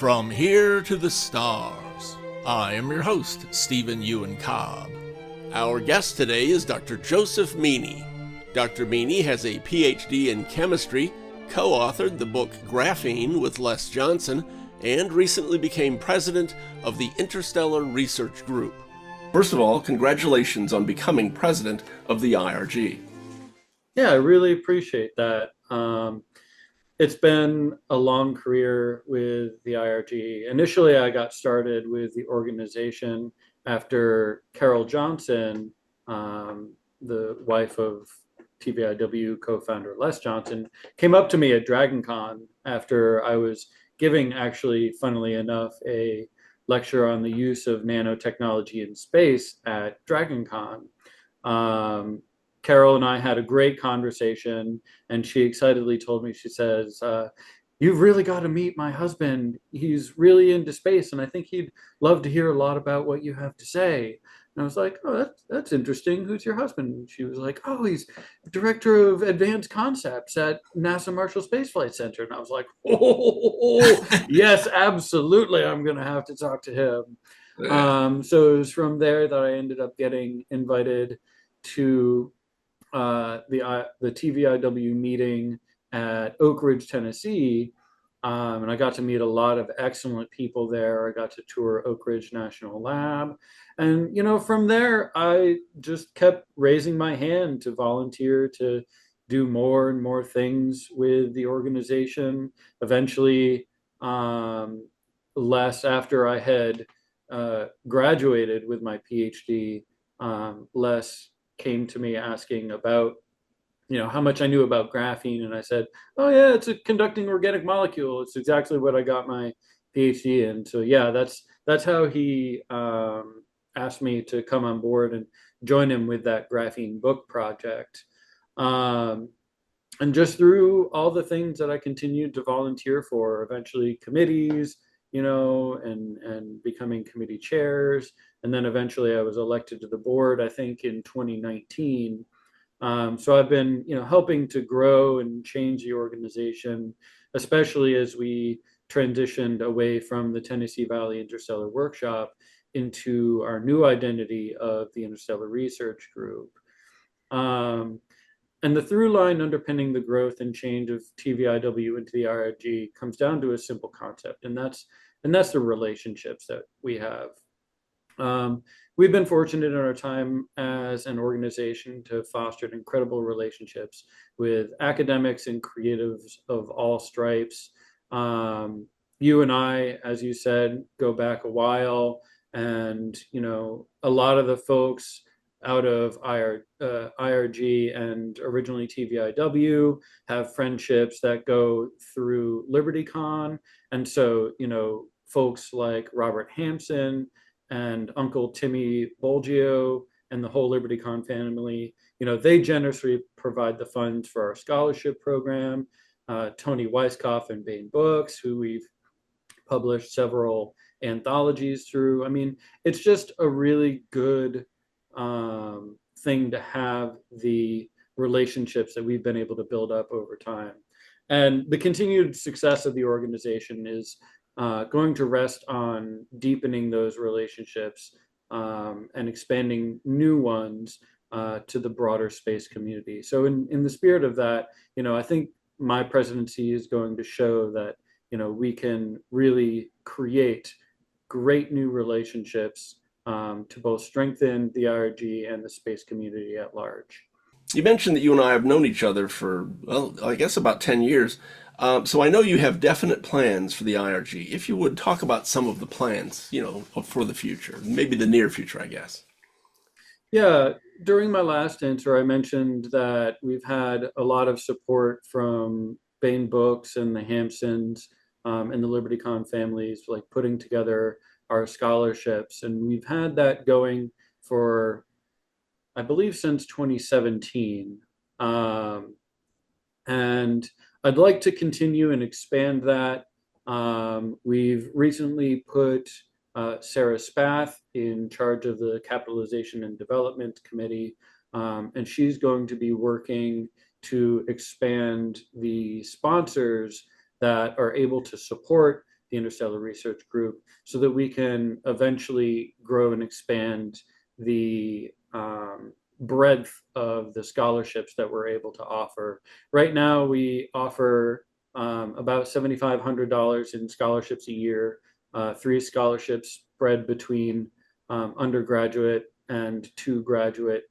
From here to the stars, I am your host, Stephen Ewan Cobb. Our guest today is Dr. Joseph Meany. Dr. Meany has a PhD in chemistry, co-authored the book Graphene with Les Johnson, and recently became president of the Interstellar Research Group. First of all, congratulations on becoming president of the IRG. Yeah, I really appreciate that. It's been a long career with the IRG. Initially, I got started with the organization after Carol Johnson, the wife of TVIW co-founder Les Johnson, came up to me at DragonCon after I was giving, actually, funnily enough, a lecture on the use of nanotechnology in space at DragonCon. Carol and I had a great conversation, and she excitedly told me, she says, you've really got to meet my husband. He's really into space, and I think he'd love to hear a lot about what you have to say. And I was like, oh, that's interesting. Who's your husband? And she was like, oh, he's director of advanced concepts at NASA Marshall Space Flight Center. And I was like, oh, yes, absolutely. I'm going to have to talk to him. So it was from there that I ended up getting invited to the TVIW meeting at Oak Ridge, Tennessee, and I got to meet a lot of excellent people there. I got to tour Oak Ridge National Lab, and from there I just kept raising my hand to volunteer to do more and more things with the organization. Eventually, less after I had graduated with my PhD, Les came to me asking about how much I knew about graphene, and I said, oh yeah, it's a conducting organic molecule. It's exactly what I got my PhD in. So yeah, that's how he asked me to come on board and join him with that graphene book project. And just through all the things that I continued to volunteer for, eventually committees, and becoming committee chairs. And then eventually I was elected to the board, I think in 2019. So I've been, helping to grow and change the organization, especially as we transitioned away from the Tennessee Valley Interstellar Workshop into our new identity of the Interstellar Research Group. And the through line underpinning the growth and change of TVIW into the IRG comes down to a simple concept, and that's the relationships that we have. We've been fortunate in our time as an organization to have fostered incredible relationships with academics and creatives of all stripes. You and I, as you said, go back a while, and a lot of the folks out of IRG and originally TVIW have friendships that go through LibertyCon. And so, folks like Robert Hampson and Uncle Timmy Bolgio and the whole LibertyCon family, they generously provide the funds for our scholarship program. Tony Weisskopf and Bain Books, who we've published several anthologies through. I mean, it's just a really good thing to have the relationships that we've been able to build up over time. And the continued success of the organization is going to rest on deepening those relationships and expanding new ones to the broader space community. So in the spirit of that, I think my presidency is going to show that, we can really create great new relationships to both strengthen the IRG and the space community at large. You mentioned that you and I have known each other for, well, I guess about 10 years. So I know you have definite plans for the IRG. If you would talk about some of the plans, for the future, maybe the near future, I guess. Yeah, during my last answer, I mentioned that we've had a lot of support from Bain Books and the Hampsons and the LibertyCon families, like putting together our scholarships. And we've had that going for, I believe, since 2017. And I'd like to continue and expand that. We've recently put Sarah Spath in charge of the Capitalization and Development Committee, and she's going to be working to expand the sponsors that are able to support the Interstellar Research Group, so that we can eventually grow and expand the breadth of the scholarships that we're able to offer. Right now, we offer about $7,500 in scholarships a year, 3 scholarships spread between undergraduate and 2 graduate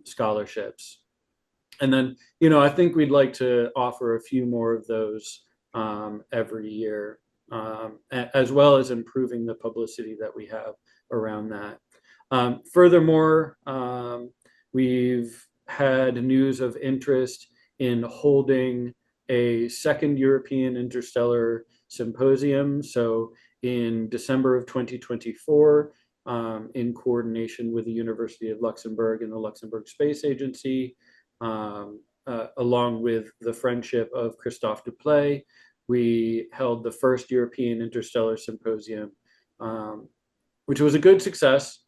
scholarships. And then, I think we'd like to offer a few more of those every year, as well as improving the publicity that we have around that. Furthermore, we've had news of interest in holding a second European Interstellar Symposium. So in December of 2024, in coordination with the University of Luxembourg and the Luxembourg Space Agency, along with the friendship of Christophe Duplay, we held the first European Interstellar Symposium, which was a good success.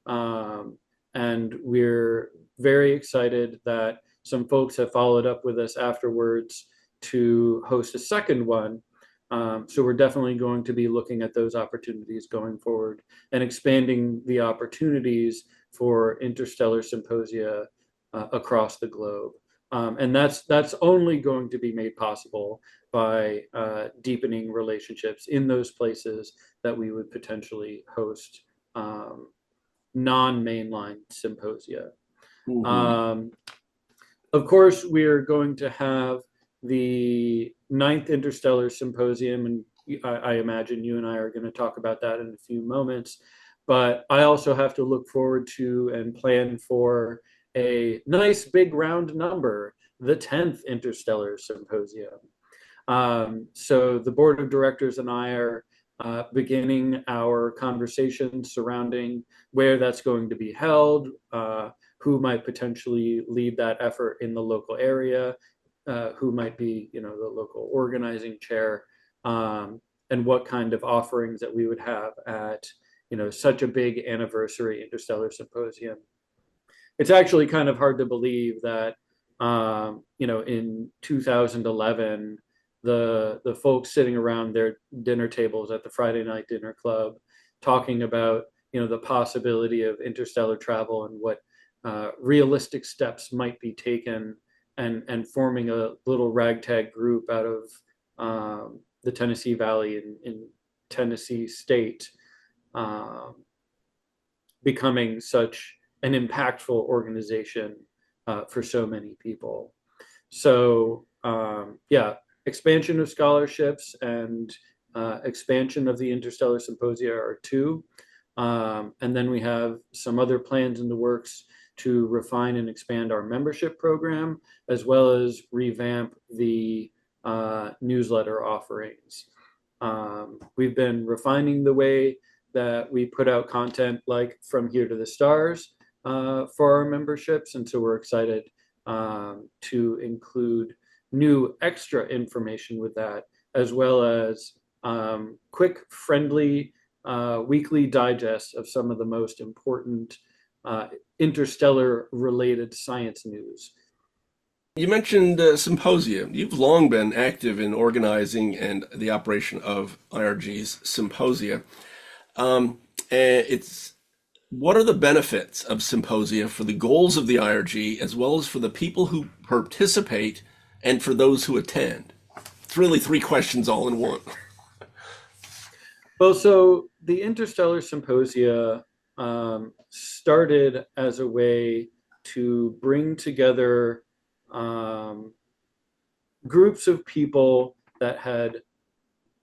And we're very excited that some folks have followed up with us afterwards to host a second one. So we're definitely going to be looking at those opportunities going forward and expanding the opportunities for interstellar symposia across the globe. And that's only going to be made possible by deepening relationships in those places that we would potentially host non-mainline symposia. Mm-hmm. Of course, we're going to have the 9th Interstellar Symposium, and I imagine you and I are going to talk about that in a few moments. But I also have to look forward to and plan for a nice big round number, the 10th Interstellar Symposium. So the board of directors and I are beginning our conversation surrounding where that's going to be held, who might potentially lead that effort in the local area, who might be, the local organizing chair, and what kind of offerings that we would have at, such a big anniversary Interstellar Symposium. It's actually kind of hard to believe that, in 2011, the folks sitting around their dinner tables at the Friday night dinner club talking about, the possibility of interstellar travel and what realistic steps might be taken, and forming a little ragtag group out of the Tennessee Valley in Tennessee State, becoming such an impactful organization for so many people. So expansion of scholarships and expansion of the Interstellar Symposia are 2. And then we have some other plans in the works to refine and expand our membership program, as well as revamp the newsletter offerings. We've been refining the way that we put out content like From Here to the Stars for our memberships. And so we're excited to include new extra information with that, as well as quick, friendly, weekly digests of some of the most important interstellar related science news. You mentioned symposia. You've long been active in organizing and the operation of IRG's symposia. What are the benefits of symposia for the goals of the IRG, as well as for the people who participate and for those who attend? It's really 3 questions all in one. Well, so the Interstellar Symposia started as a way to bring together groups of people that had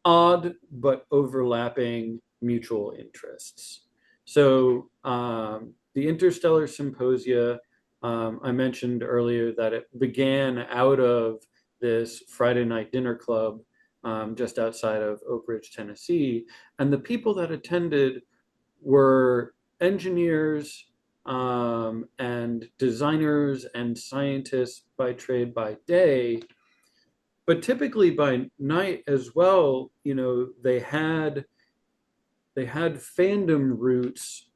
odd but overlapping mutual interests. So the Interstellar Symposia, I mentioned earlier that it began out of this Friday night dinner club just outside of Oak Ridge, Tennessee. And the people that attended were engineers and designers and scientists by trade by day, but typically by night as well. They had fandom roots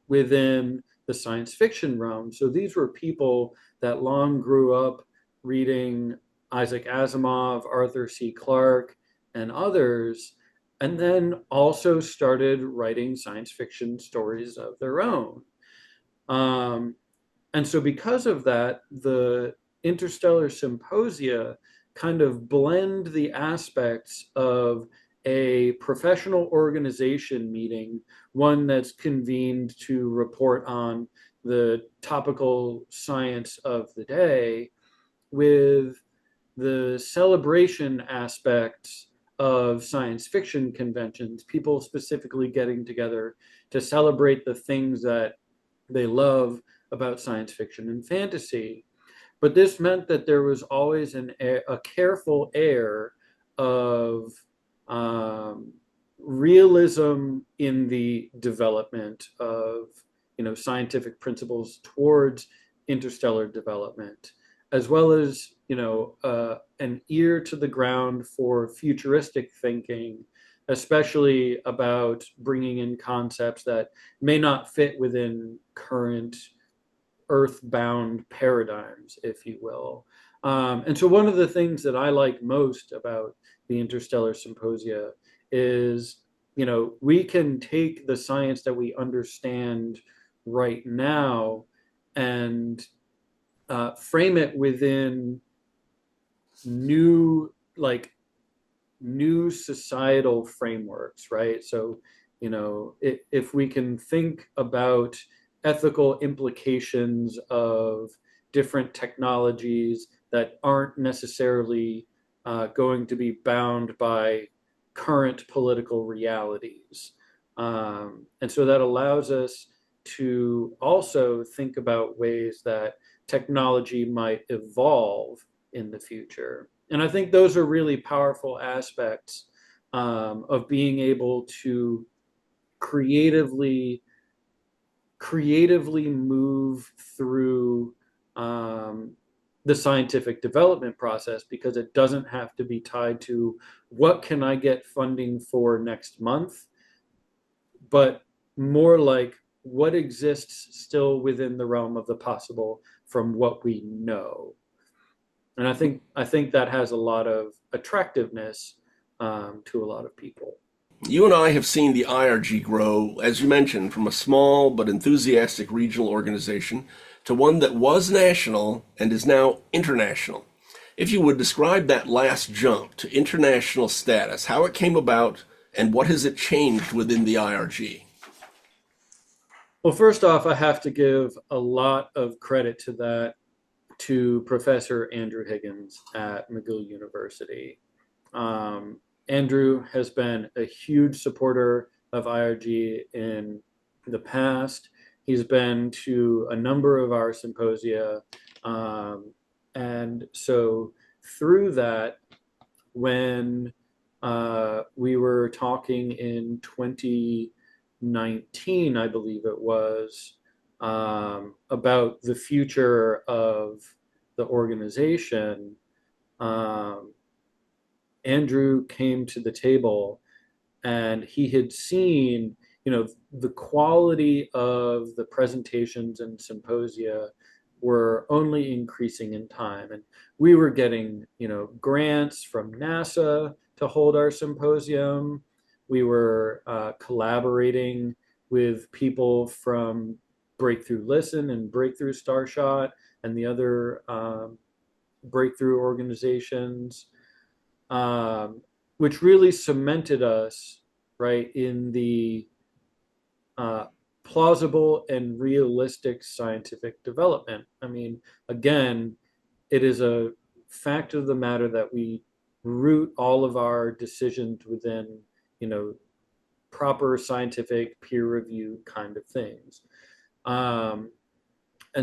within the science fiction realm. So these were people that long grew up reading Isaac Asimov, Arthur C. Clarke, and others, and then also started writing science fiction stories of their own. Um, and so, because of that, the interstellar symposia kind of blend the aspects of a professional organization meeting, one that's convened to report on the topical science of the day, with the celebration aspects of science fiction conventions, people specifically getting together to celebrate the things that they love about science fiction and fantasy. But this meant that there was always a careful air of um, realism in the development of scientific principles towards interstellar development, as well as an ear to the ground for futuristic thinking, especially about bringing in concepts that may not fit within current earthbound paradigms, if you will. And so, one of the things that I like most about the Interstellar Symposia is, we can take the science that we understand right now and frame it within new, new societal frameworks, right? So, if we can think about ethical implications of different technologies that aren't necessarily going to be bound by current political realities. And so that allows us to also think about ways that technology might evolve in the future. And I think those are really powerful aspects of being able to creatively move through the scientific development process, because it doesn't have to be tied to what can I get funding for next month, but more like what exists still within the realm of the possible from what we know. And I think that has a lot of attractiveness to a lot of people. You and I have seen the IRG grow, as you mentioned, from a small but enthusiastic regional organization to one that was national and is now international. If you would describe that last jump to international status, how it came about, and what has it changed within the IRG? Well, first off, I have to give a lot of credit to that to Professor Andrew Higgins at McGill University. Andrew has been a huge supporter of IRG in the past. He's been to a number of our symposia. And so, through that, when we were talking in 2019, I believe it was, about the future of the organization, Andrew came to the table, and he had seen, the quality of the presentations and symposia were only increasing in time. And we were getting, grants from NASA to hold our symposium. We were collaborating with people from Breakthrough Listen and Breakthrough Starshot and the other breakthrough organizations, which really cemented us right in the plausible and realistic scientific development. I mean, again, it is a fact of the matter that we root all of our decisions within, proper scientific peer review kind of things. And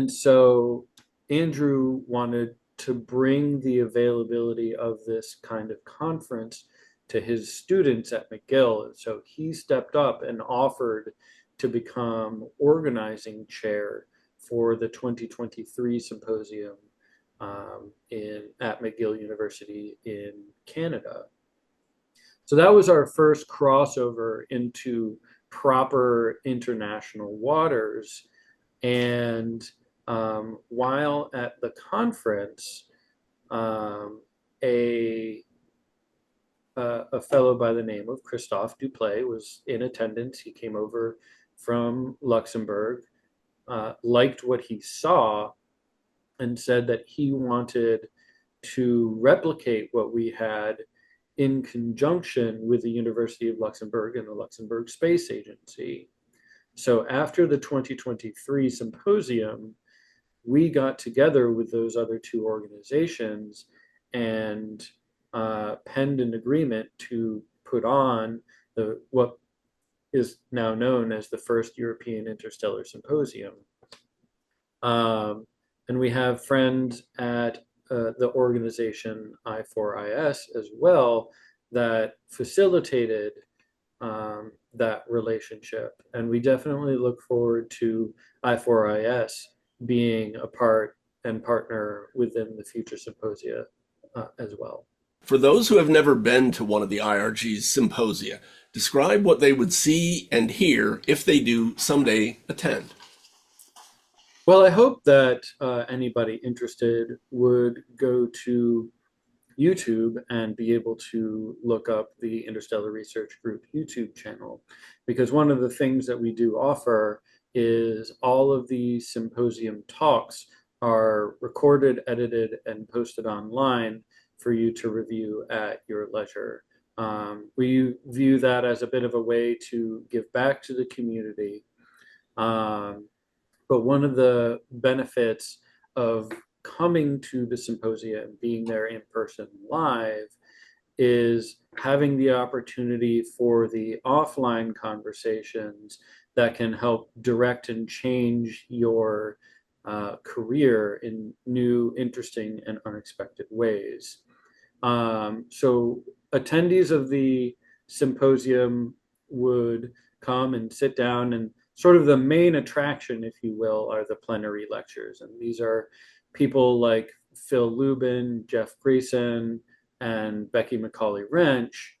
so Andrew wanted to bring the availability of this kind of conference to his students at McGill. And so he stepped up and offered to become organizing chair for the 2023 symposium at McGill University in Canada. So that was our first crossover into proper international waters. And while at the conference, a a fellow by the name of Christophe Duplay was in attendance. He came over from Luxembourg, liked what he saw, and said that he wanted to replicate what we had in conjunction with the University of Luxembourg and the Luxembourg Space Agency. So after the 2023 symposium, we got together with those other two organizations and penned an agreement to put on what is now known as the first European Interstellar Symposium. And we have friends at the organization I4IS as well that facilitated that relationship. And we definitely look forward to I4IS being a part and partner within the future symposia as well. For those who have never been to one of the IRG's symposia, describe what they would see and hear if they do someday attend. Well, I hope that anybody interested would go to YouTube and be able to look up the Interstellar Research Group YouTube channel, because one of the things that we do offer is all of the symposium talks are recorded, edited, and posted online for you to review at your leisure. We view that as a bit of a way to give back to the community. But one of the benefits of coming to the symposia and being there in person live is having the opportunity for the offline conversations that can help direct and change your career in new, interesting, and unexpected ways. So attendees of the symposium would come and sit down, and sort of the main attraction, if you will, are the plenary lectures. And these are people like Phil Lubin, Jeff Greason, and Becky McCauley Wrench,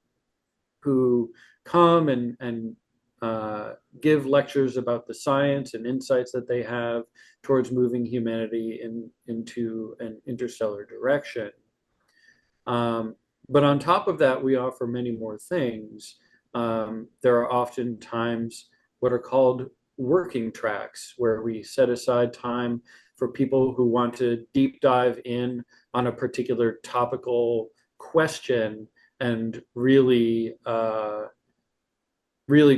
who come and give lectures about the science and insights that they have towards moving humanity into an interstellar direction. But on top of that, we offer many more things. There are oftentimes what are called working tracks, where we set aside time for people who want to deep dive in on a particular topical question and really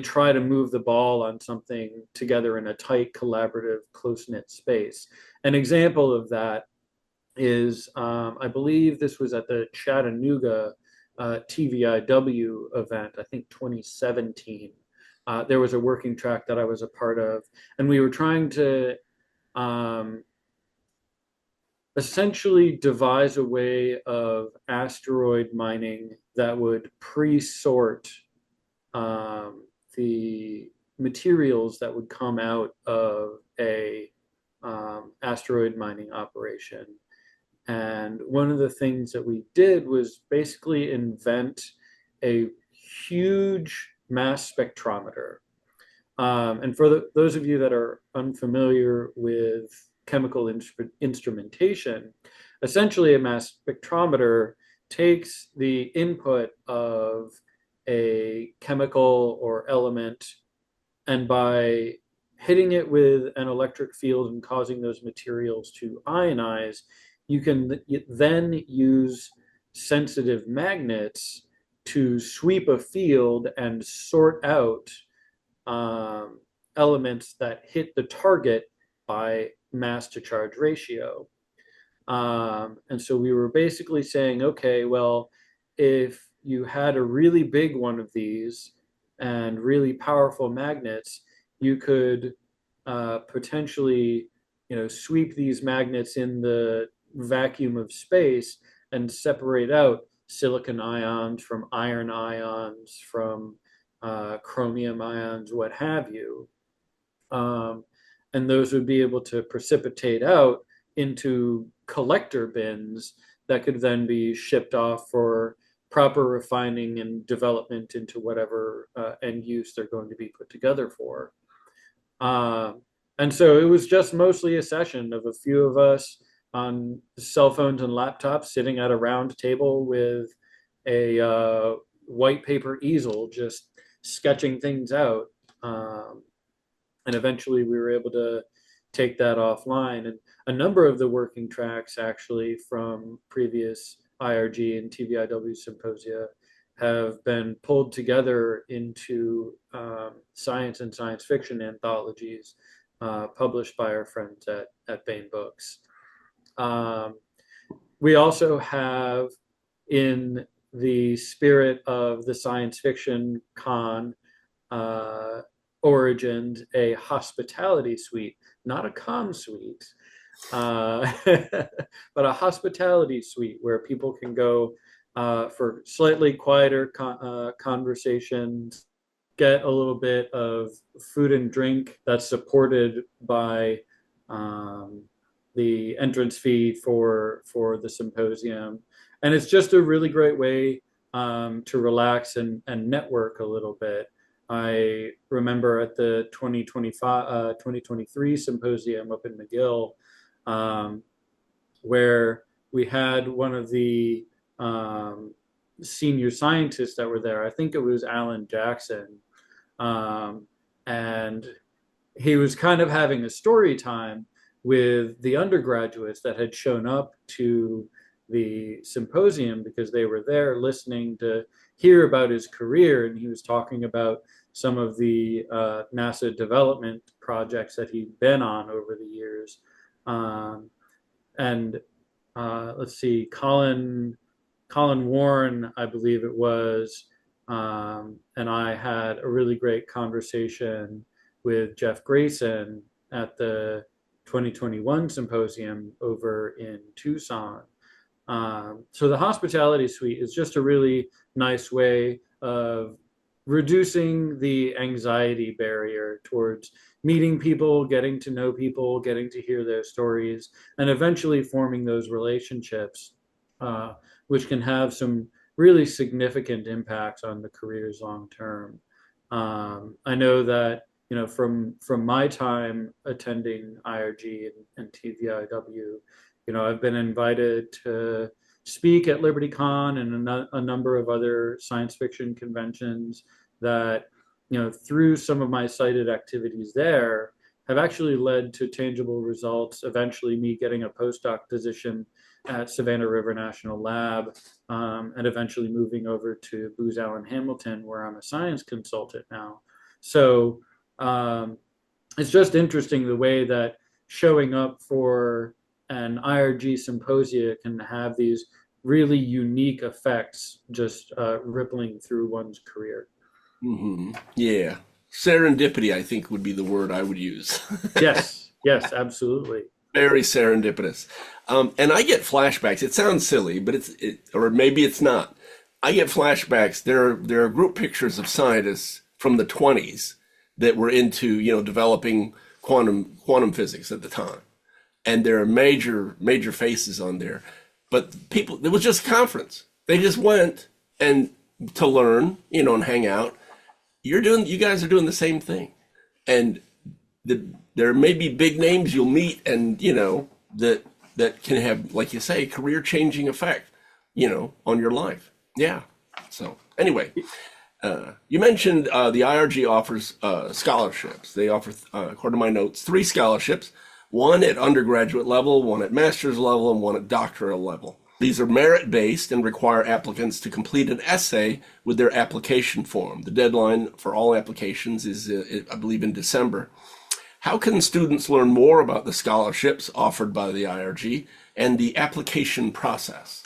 try to move the ball on something together in a tight, collaborative, close-knit space. An example of that is, I believe this was at the Chattanooga TVIW event, I think 2017. There was a working track that I was a part of, and we were trying to essentially devise a way of asteroid mining that would pre-sort the materials that would come out of a asteroid mining operation. And one of the things that we did was basically invent a huge mass spectrometer. And for those of you that are unfamiliar with chemical instrumentation, essentially a mass spectrometer takes the input of a chemical or element, and by hitting it with an electric field and causing those materials to ionize, you can then use sensitive magnets to sweep a field and sort out elements that hit the target by mass to charge ratio. And so we were basically saying, okay, well, if you had a really big one of these and really powerful magnets, you could potentially, sweep these magnets in the vacuum of space and separate out silicon ions from iron ions, from chromium ions, what have you. And those would be able to precipitate out into collector bins that could then be shipped off for proper refining and development into whatever end use they're going to be put together for. And so it was just mostly a session of a few of us on cell phones and laptops sitting at a round table with a white paper easel, just sketching things out. And eventually we were able to take that offline. And a number of the working tracks actually from previous IRG and TVIW symposia have been pulled together into science and science fiction anthologies published by our friends at Bain Books. We also have, in the spirit of the science fiction con origins, a hospitality suite, not a con suite, but a hospitality suite where people can go for slightly quieter conversations, get a little bit of food and drink that's supported by the entrance fee for the symposium. And it's just a really great way to relax and network a little bit. I remember at the 2023 symposium up in McGill, where we had one of the senior scientists that were there. I think it was Alan Jackson. And he was kind of having a story time with the undergraduates that had shown up to the symposium because they were there listening to hear about his career. And he was talking about some of the NASA development projects that he'd been on over the years. Let's see, Colin Warren, I believe it was, and I had a really great conversation with Jeff Grayson at the 2021 symposium over in Tucson. So the hospitality suite is just a really nice way of reducing the anxiety barrier towards meeting people, getting to know people, getting to hear their stories, and eventually forming those relationships, which can have some really significant impacts on the careers long term. I know that, you know, from my time attending IRG and TVIW, you know, I've been invited to speak at LibertyCon and a number of other science fiction conventions that, you know, through some of my cited activities there, have actually led to tangible results. Eventually, me getting a postdoc position at Savannah River National Lab, and eventually moving over to Booz Allen Hamilton, where I'm a science consultant now. So it's just interesting the way that showing up for an IRG symposia can have these really unique effects just rippling through one's career. Mm-hmm. Yeah. Serendipity, I think, would be the word I would use. Yes, absolutely. Very serendipitous. And I get flashbacks. It sounds silly, but or maybe it's not. I get flashbacks. There are group pictures of scientists from the 20s that were into, you know, developing quantum physics at the time. And there are major faces on there. But people, it was just a conference. They just went and to learn, you know, and hang out. You guys are doing the same thing. And there may be big names you'll meet, and, you know, that can have, like you say, career changing effect, you know, on your life. Yeah. So anyway, you mentioned the IRG offers scholarships. They offer, according to my notes, 3 scholarships, one at undergraduate level, one at master's level, and one at doctoral level. These are merit-based and require applicants to complete an essay with their application form. The deadline for all applications is, I believe, in December. How can students learn more about the scholarships offered by the IRG and the application process?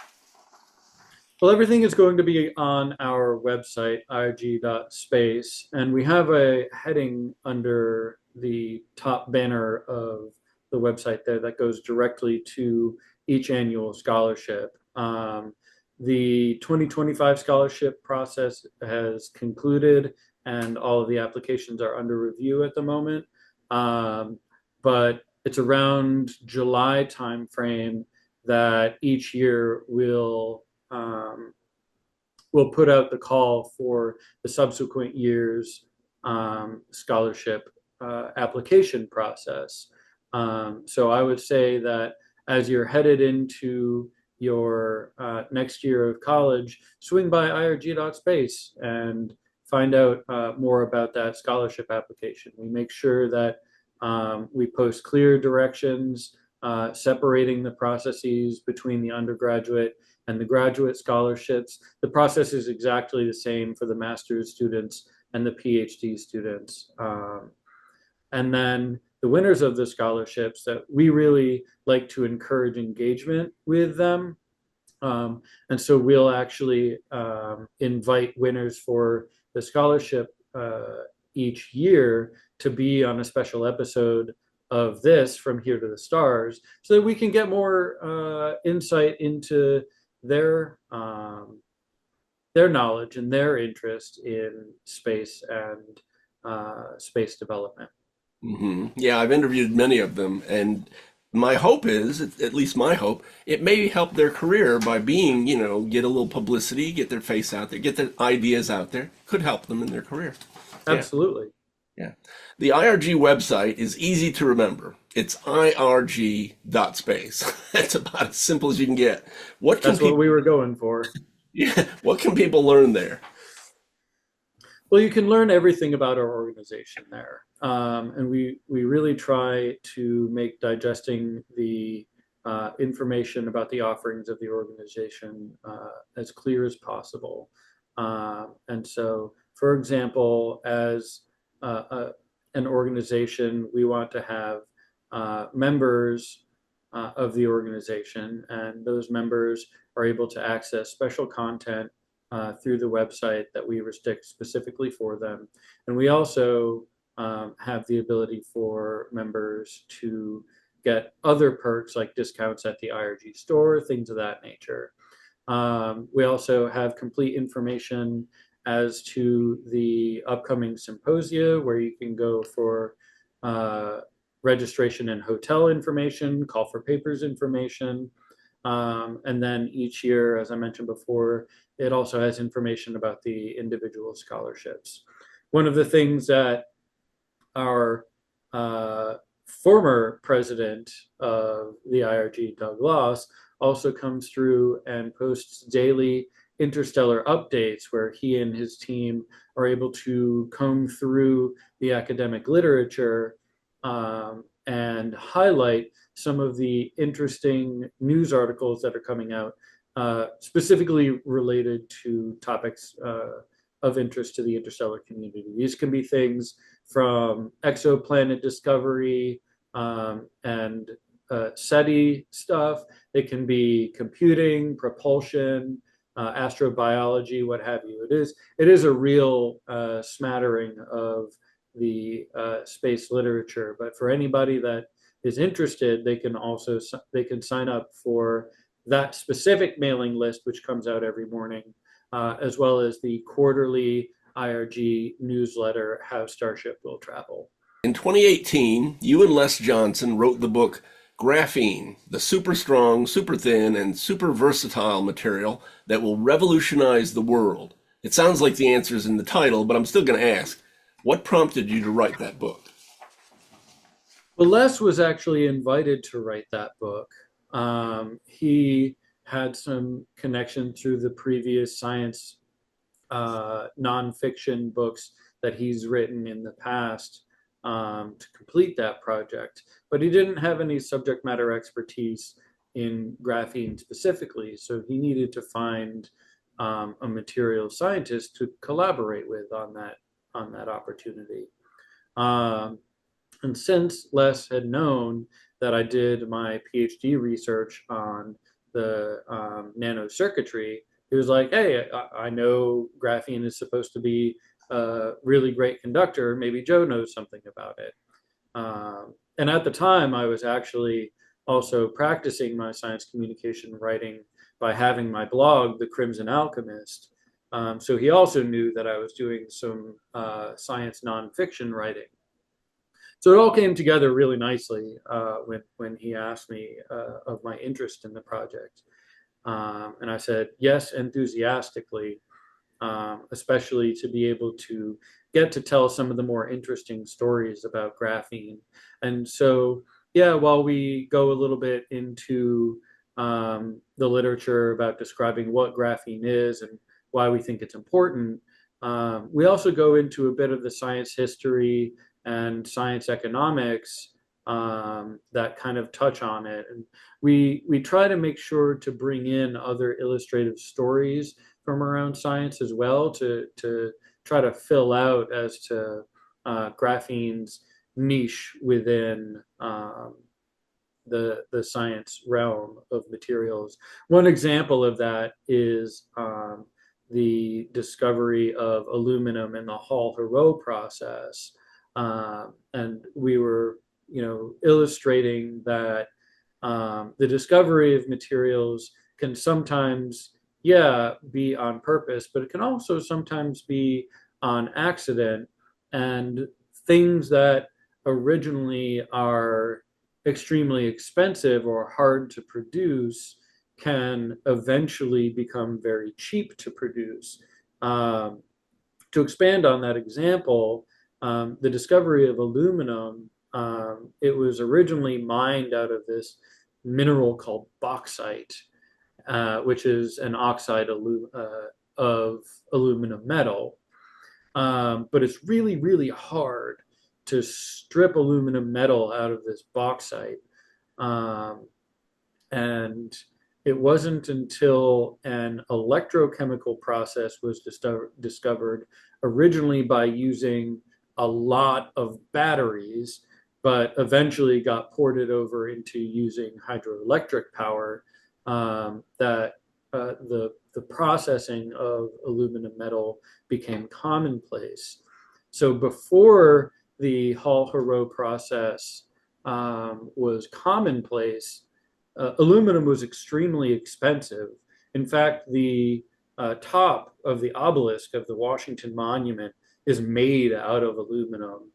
Well, everything is going to be on our website, irg.space, and we have a heading under the top banner of the website there that goes directly to each annual scholarship. The 2025 scholarship process has concluded, and all of the applications are under review at the moment. But it's around July timeframe that each year we'll put out the call for the subsequent year's scholarship application process. So I would say that as you're headed into your next year of college, swing by irg.space and find out more about that scholarship application. We make sure that we post clear directions, separating the processes between the undergraduate and the graduate scholarships. The process is exactly the same for the master's students and the PhD students. And then the winners of the scholarships, that we really like to encourage engagement with them. And so we'll actually invite winners for the scholarship each year to be on a special episode of this From Here to the Stars, so that we can get more insight into their knowledge and their interest in space and space development. Hmm. Yeah, I've interviewed many of them, and my hope is, at least my hope, it may help their career by being, get a little publicity, get their face out there, get their ideas out there. Could help them in their career. Yeah, Absolutely. yeah. The IRG website is easy to remember. It's irg.space. That's about as simple as you can get. What can That's what people, we were going for. yeah, what can people learn there? Well, you can learn everything about our organization there. And we really try to make digesting the information about the offerings of the organization as clear as possible. And so, for example, as an organization, we want to have members of the organization, and those members are able to access special content through the website that we restrict specifically for them. And we also have the ability for members to get other perks like discounts at the IRG store, things of that nature. We also have complete information as to the upcoming symposia, where you can go for registration and hotel information, call for papers information. And then each year, as I mentioned before, it also has information about the individual scholarships. One of the things that our former president of the IRG, Doug Loss, also comes through and posts daily interstellar updates, where he and his team are able to comb through the academic literature and highlight some of the interesting news articles that are coming out, specifically related to topics of interest to the interstellar community. These can be things from exoplanet discovery and SETI stuff. It can be computing, propulsion, astrobiology, what have you. It is a real smattering of the space literature. But for anybody that is interested, they can sign up for that specific mailing list, which comes out every morning, as well as the quarterly IRG newsletter, How Starship Will Travel. In 2018, you and Les Johnson wrote the book Graphene, the super strong, super thin, and super versatile material that will revolutionize the world. It sounds like the answer is in the title, but I'm still going to ask, what prompted you to write that book? Well, Les was actually invited to write that book. He had some connection through the previous science nonfiction books that he's written in the past to complete that project. But he didn't have any subject matter expertise in graphene specifically, so he needed to find a material scientist to collaborate with on that opportunity. And since Les had known that I did my PhD research on the nanocircuitry, he was like, hey, I know graphene is supposed to be a really great conductor. Maybe Joe knows something about it. And at the time, I was actually also practicing my science communication writing by having my blog, The Crimson Alchemist. So he also knew that I was doing some science nonfiction writing. So it all came together really nicely when he asked me of my interest in the project. And I said yes, enthusiastically, especially to be able to get to tell some of the more interesting stories about graphene. And so, yeah, while we go a little bit into the literature about describing what graphene is and why we think it's important. We also go into a bit of the science history and science economics that kind of touch on it. And we try to make sure to bring in other illustrative stories from around science as well to try to fill out as to graphene's niche within the science realm of materials. One example of that is the discovery of aluminum in the Hall-Héroult process. And we were, illustrating that the discovery of materials can sometimes, yeah, be on purpose, but it can also sometimes be on accident. And things that originally are extremely expensive or hard to produce can eventually become very cheap to produce. To expand on that example, the discovery of aluminum, it was originally mined out of this mineral called bauxite, which is an oxide of aluminum metal. But it's really, really hard to strip aluminum metal out of this bauxite. And it wasn't until an electrochemical process was discovered, originally by using a lot of batteries, but eventually got ported over into using hydroelectric power, that the processing of aluminum metal became commonplace. So before the Hall-Héroult process was commonplace, aluminum was extremely expensive. In fact, the top of the obelisk of the Washington Monument is made out of aluminum.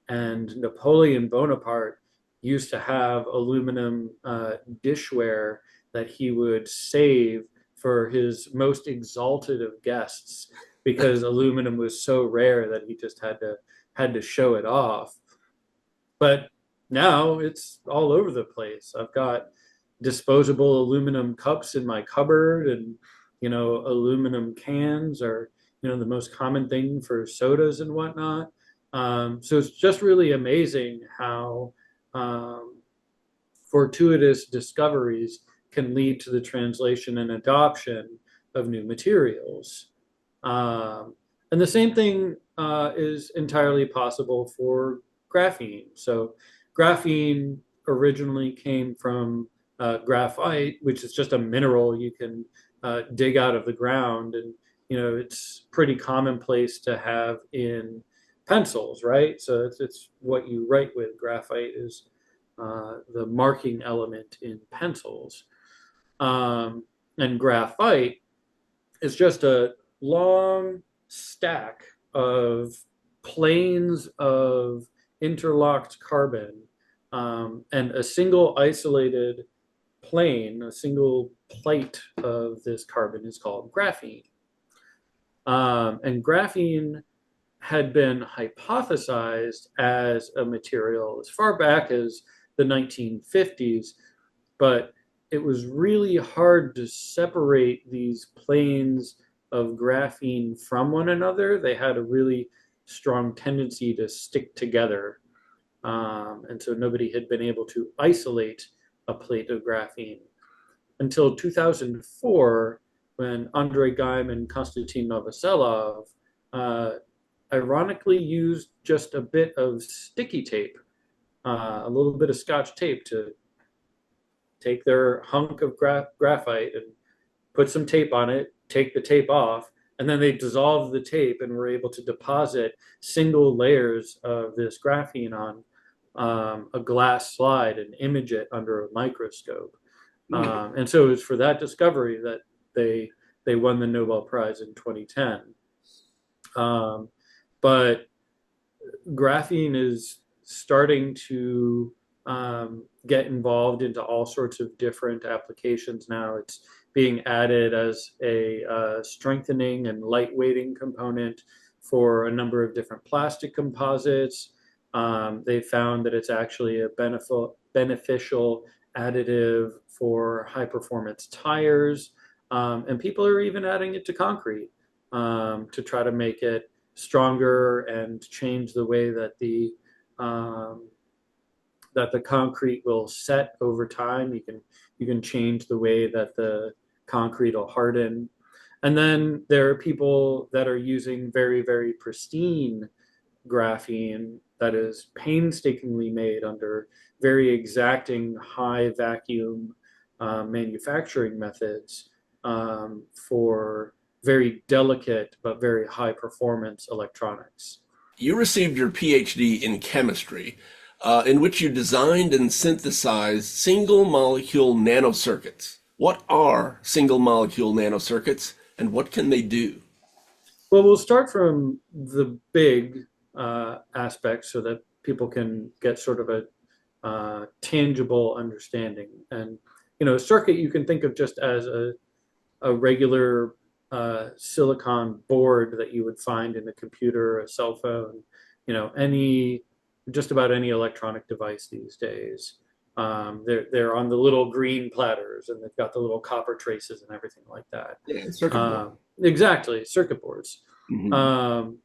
And Napoleon Bonaparte used to have aluminum dishware that he would save for his most exalted of guests, because aluminum was so rare that he just had to show it off. But now it's all over the place. I've got disposable aluminum cups in my cupboard, and aluminum cans are the most common thing for sodas and whatnot. So it's just really amazing how fortuitous discoveries can lead to the translation and adoption of new materials. And the same thing is entirely possible for graphene. So graphene originally came from graphite, which is just a mineral you can dig out of the ground. And, it's pretty commonplace to have in pencils, right? So it's what you write with. Graphite is the marking element in pencils. And graphite is just a long stack of planes of interlocked carbon, and a single isolated plane, a single plate of this carbon is called graphene. And graphene had been hypothesized as a material as far back as the 1950s, but it was really hard to separate these planes of graphene from one another. They had a really strong tendency to stick together. And so nobody had been able to isolate a plate of graphene until 2004, when Andrei Geim and Konstantin Novoselov ironically used just a bit of sticky tape, a little bit of Scotch tape, to take their hunk of graphite and put some tape on it, take the tape off, and then they dissolved the tape and were able to deposit single layers of this graphene on a glass slide and image it under a microscope. And so it was for that discovery that they won the Nobel Prize in 2010. But graphene is starting to get involved into all sorts of different applications now. It's being added as a strengthening and lightweighting component for a number of different plastic composites. They found that it's actually a beneficial additive for high performance tires. And people are even adding it to concrete to try to make it stronger and change the way um, that the concrete will set over time. You can change the way that the concrete will harden. And then there are people that are using very, very pristine graphene that is painstakingly made under very exacting high vacuum manufacturing methods for very delicate but very high performance electronics. You received your PhD in chemistry, in which you designed and synthesized single molecule nanocircuits. What are single molecule nanocircuits, and what can they do? Well, we'll start from the big aspects so that people can get sort of a tangible understanding. And a circuit you can think of just as a regular silicon board that you would find in a computer, a cell phone, any just about any electronic device these days. They're on the little green platters, and they've got the little copper traces and everything like that. Yeah, circuit board. Exactly, circuit boards. Mm-hmm.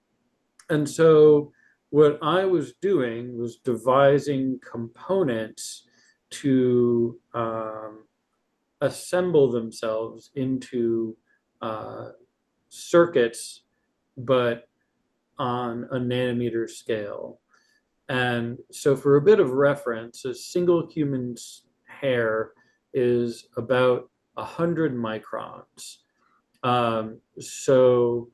And so what I was doing was devising components to assemble themselves into circuits, but on a nanometer scale. And so for a bit of reference, a single human's hair is about 100 microns. So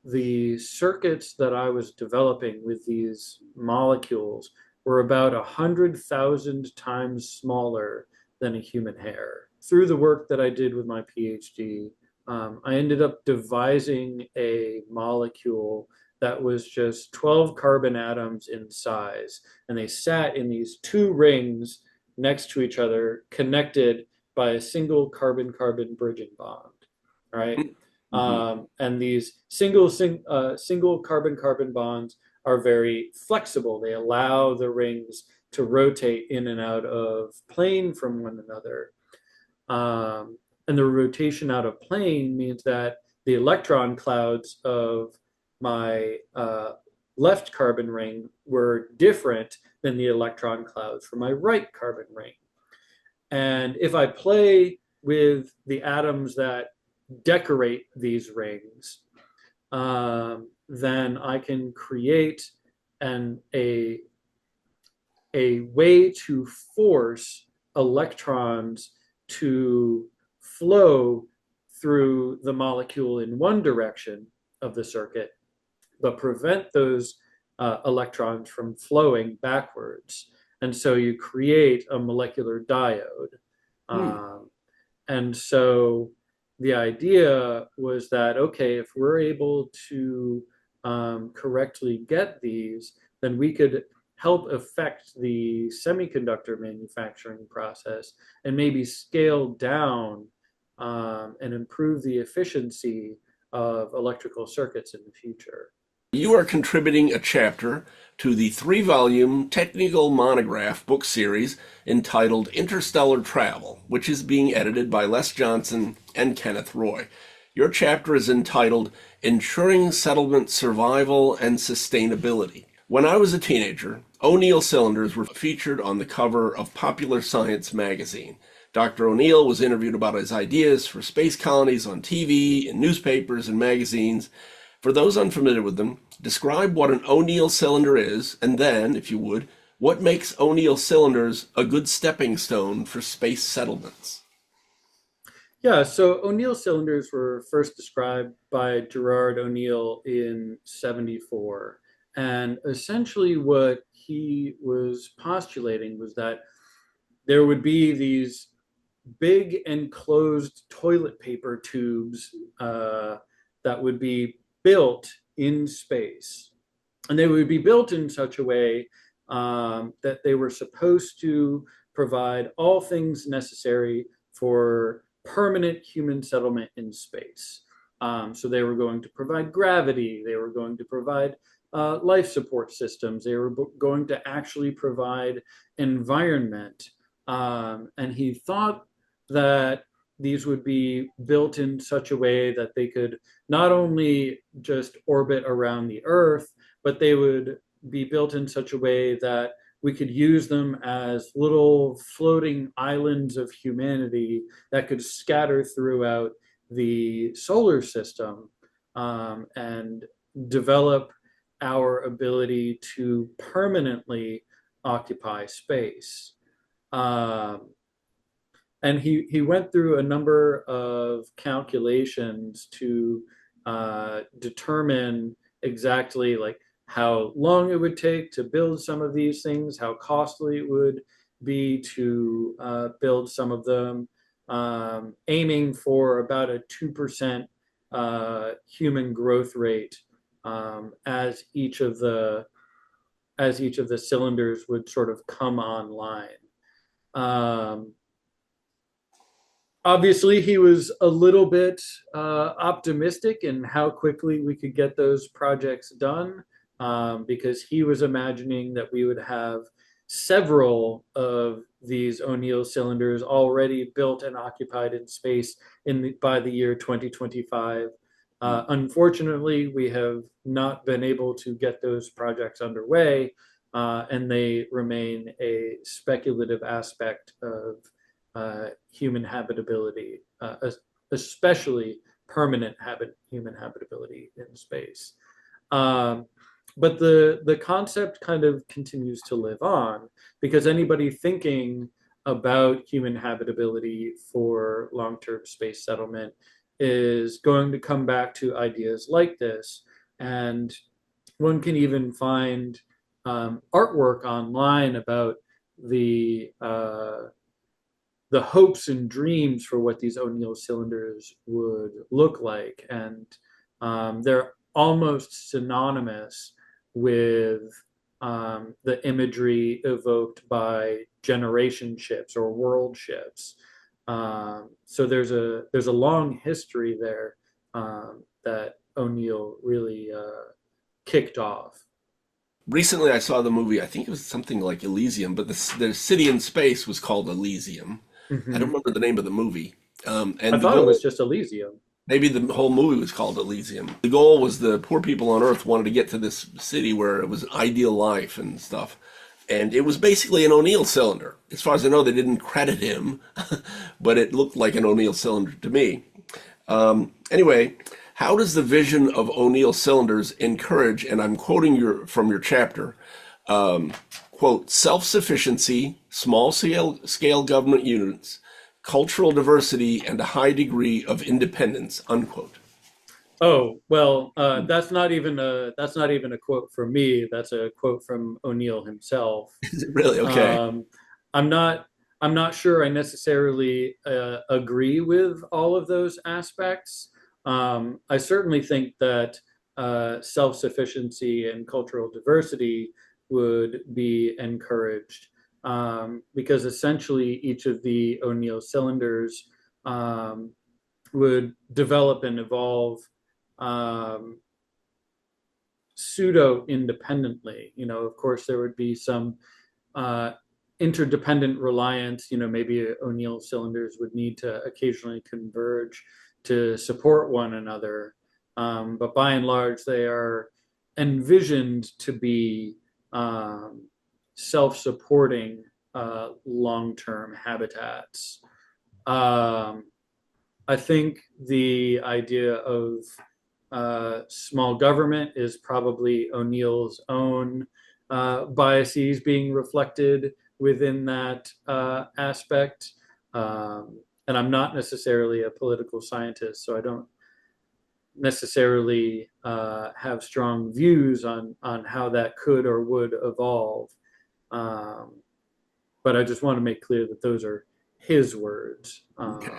the circuits that I was developing with these molecules were about 100,000 times smaller than a human hair. Through the work that I did with my PhD, I ended up devising a molecule that was just 12 carbon atoms in size. And they sat in these two rings next to each other, connected by a single carbon-carbon bridging bond, right? Mm-hmm. And these single carbon-carbon bonds are very flexible. They allow the rings to rotate in and out of plane from one another. And the rotation out of plane means that the electron clouds of my left carbon ring were different than the electron clouds for my right carbon ring. And if I play with the atoms that decorate these rings, then I can create a way to force electrons to flow through the molecule in one direction of the circuit, but prevent those electrons from flowing backwards. And so you create a molecular diode. Hmm. And so the idea was that, okay, if we're able to correctly get these, then we could help affect the semiconductor manufacturing process and maybe scale down and improve the efficiency of electrical circuits in the future. You are contributing a chapter to the 3-volume technical monograph book series entitled Interstellar Travel, which is being edited by Les Johnson and Kenneth Roy. Your chapter is entitled Ensuring Settlement Survival and Sustainability. When I was a teenager, O'Neill cylinders were featured on the cover of Popular Science magazine. Dr. O'Neill was interviewed about his ideas for space colonies on TV, in newspapers, and magazines. For those unfamiliar with them, describe what an O'Neill cylinder is, and then, if you would, what makes O'Neill cylinders a good stepping stone for space settlements? Yeah, so O'Neill cylinders were first described by Gerard O'Neill in 74. And essentially what he was postulating was that there would be these big enclosed toilet paper tubes that would be built in space. And they would be built in such a way that they were supposed to provide all things necessary for permanent human settlement in space. So they were going to provide gravity, they were going to provide life support systems, they were going to actually provide environment, And he thought that these would be built in such a way that they could not only just orbit around the Earth, but they would be built in such a way that we could use them as little floating islands of humanity that could scatter throughout the solar system, and develop our ability to permanently occupy space. Um, and he went through a number of calculations to determine exactly like how long it would take to build some of these things, how costly it would be to build some of them, aiming for about a 2% human growth rate, as each of the cylinders would sort of come online. Um, Obviously, he was a little bit optimistic in how quickly we could get those projects done, because he was imagining that we would have several of these O'Neill cylinders already built and occupied in space by the year 2025. Unfortunately, we have not been able to get those projects underway, and they remain a speculative aspect of human habitability, especially permanent human habitability in space. Um, but the concept kind of continues to live on, because anybody thinking about human habitability for long-term space settlement is going to come back to ideas like this. And one can even find artwork online about the hopes and dreams for what these O'Neill cylinders would look like. And they're almost synonymous with the imagery evoked by generation ships or world ships. So there's a long history there that O'Neill really kicked off. Recently, I saw the movie. I think it was something like Elysium, but the city in space was called Elysium. I don't Mm-hmm. remember the name of the movie. I And the thought it was goal, just Elysium. maybe the whole movie was called Elysium. The goal was the poor people on Earth wanted to get to this city where it was an ideal life and stuff. And it was basically an O'Neill cylinder. As far as I know, they didn't credit him, but it looked like an O'Neill cylinder to me. Anyway, how does the vision of O'Neill cylinders encourage, and I'm quoting from your chapter, um, quote, self-sufficiency, small scale government units, cultural diversity, and a high degree of independence, unquote. Oh, well, that's not even a quote from me. That's a quote from O'Neill himself. Is it really? Okay. Um, I'm not I'm not sure I necessarily agree with all of those aspects. I certainly think that self-sufficiency and cultural diversity would be encouraged, because essentially each of the O'Neill cylinders um, would develop and evolve um, pseudo independently. Of course, there would be some uh, interdependent reliance. Maybe O'Neill cylinders would need to occasionally converge to support one another. But by and large, they are envisioned to be um, self supporting long term habitats. Um, I think the idea of small government is probably O'Neill's own biases being reflected within that aspect. And I'm not necessarily a political scientist, so I don't necessarily have strong views on how that could or would evolve. Um, but I just want to make clear that those are his words. Okay.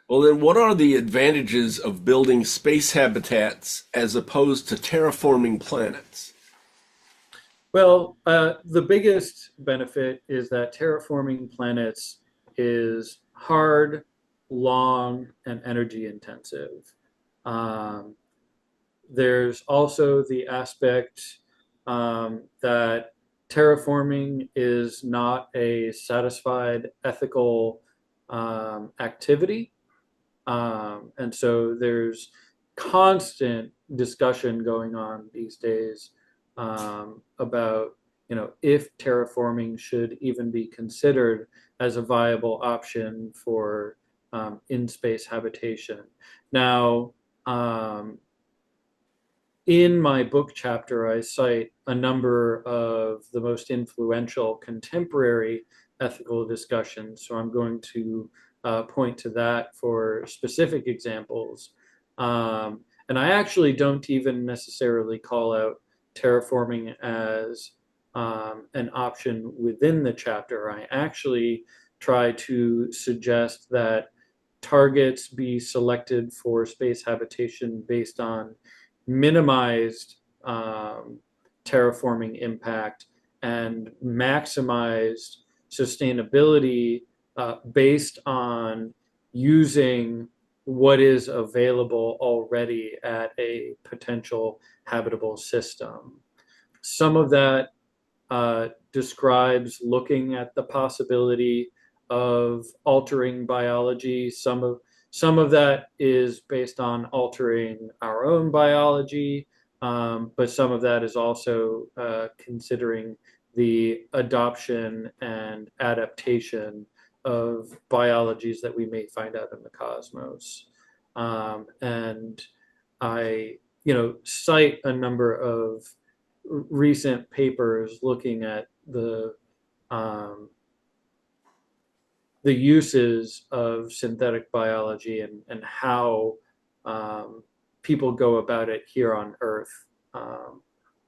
Well, then, what are the advantages of building space habitats as opposed to terraforming planets? Well, the biggest benefit is that terraforming planets is hard, long, and energy intensive. Um, there's also the aspect that terraforming is not a satisfied ethical activity. And so there's constant discussion going on these days about, if terraforming should even be considered as a viable option for in-space habitation. Now, in my book chapter, I cite a number of the most influential contemporary ethical discussions. So I'm going to point to that for specific examples. And I actually don't even necessarily call out terraforming as an option within the chapter. I actually try to suggest that targets be selected for space habitation based on minimized terraforming impact and maximized sustainability based on using what is available already at a potential habitable system. Some of that describes looking at the possibility of altering biology. Some of that is based on altering our own biology, but some of that is also considering the adoption and adaptation of biologies that we may find out in the cosmos. And I, cite a number of recent papers looking at the uses of synthetic biology and how people go about it here on Earth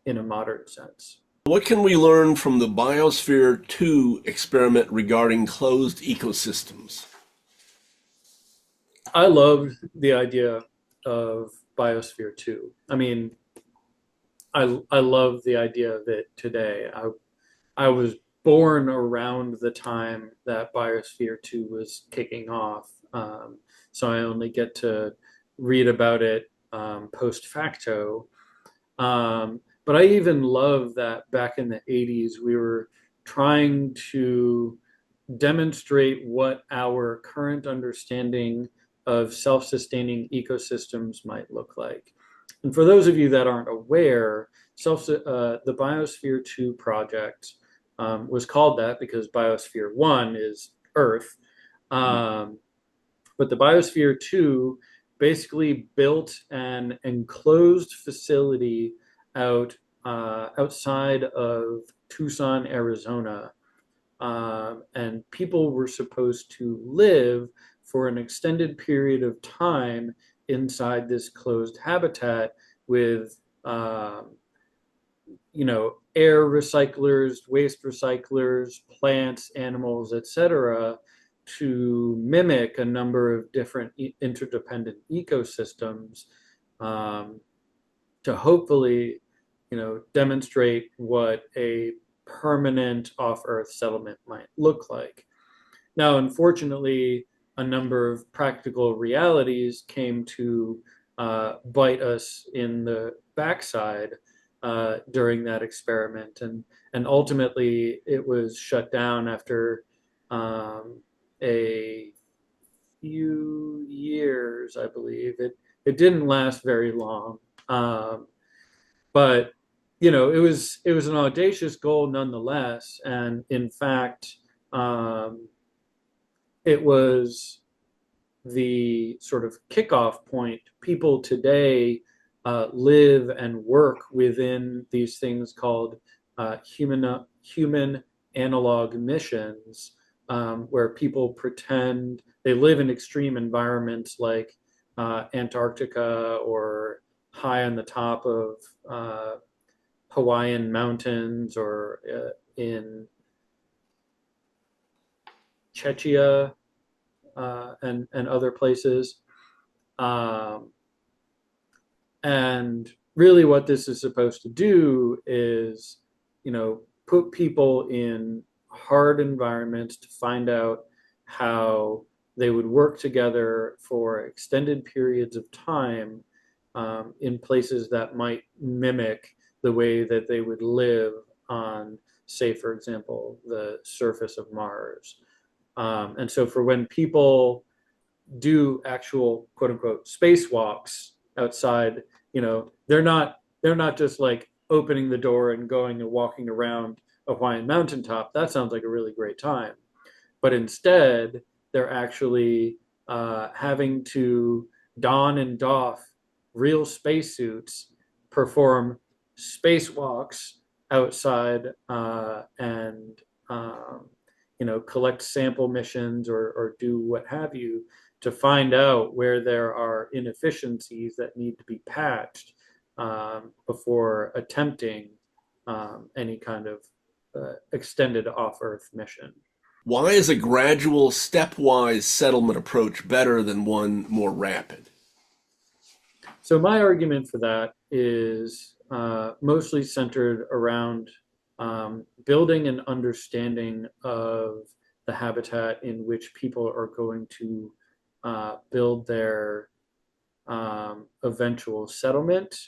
in a modern sense. What can we learn from the Biosphere 2 experiment regarding closed ecosystems? I loved the idea of Biosphere 2. I mean, I love the idea of it today. I was born around the time that Biosphere 2 was kicking off. So I only get to read about it post facto. But I even love that back in the 80s, we were trying to demonstrate what our current understanding of self-sustaining ecosystems might look like. And for those of you that aren't aware, the Biosphere 2 project was called that because Biosphere 1 is Earth. But the Biosphere 2 basically built an enclosed facility outside of Tucson, Arizona. And people were supposed to live for an extended period of time inside this closed habitat with air recyclers, waste recyclers, plants, animals, etc., to mimic a number of different interdependent ecosystems, to hopefully, demonstrate what a permanent off-Earth settlement might look like. Now, unfortunately, a number of practical realities came to bite us in the backside during that experiment, and ultimately it was shut down after a few years, I believe. It didn't last very long, but it was an audacious goal nonetheless, and in fact, it was the sort of kickoff point. People today live and work within these things called human analog missions, where people pretend they live in extreme environments like Antarctica or high on the top of Hawaiian mountains or in Czechia and other places. And really what this is supposed to do is, put people in hard environments to find out how they would work together for extended periods of time in places that might mimic the way that they would live on say, for example, the surface of Mars. And so for when people do actual quote unquote spacewalks outside, they're not just like opening the door and going and walking around a Hawaiian mountaintop. That sounds like a really great time. But instead, they're actually having to don and doff real spacesuits, perform spacewalks outside, and collect sample missions or do what have you to find out where there are inefficiencies that need to be patched before attempting any kind of extended off-Earth mission. Why is a gradual, stepwise settlement approach better than one more rapid? So my argument for that is mostly centered around building an understanding of the habitat in which people are going to build their eventual settlement.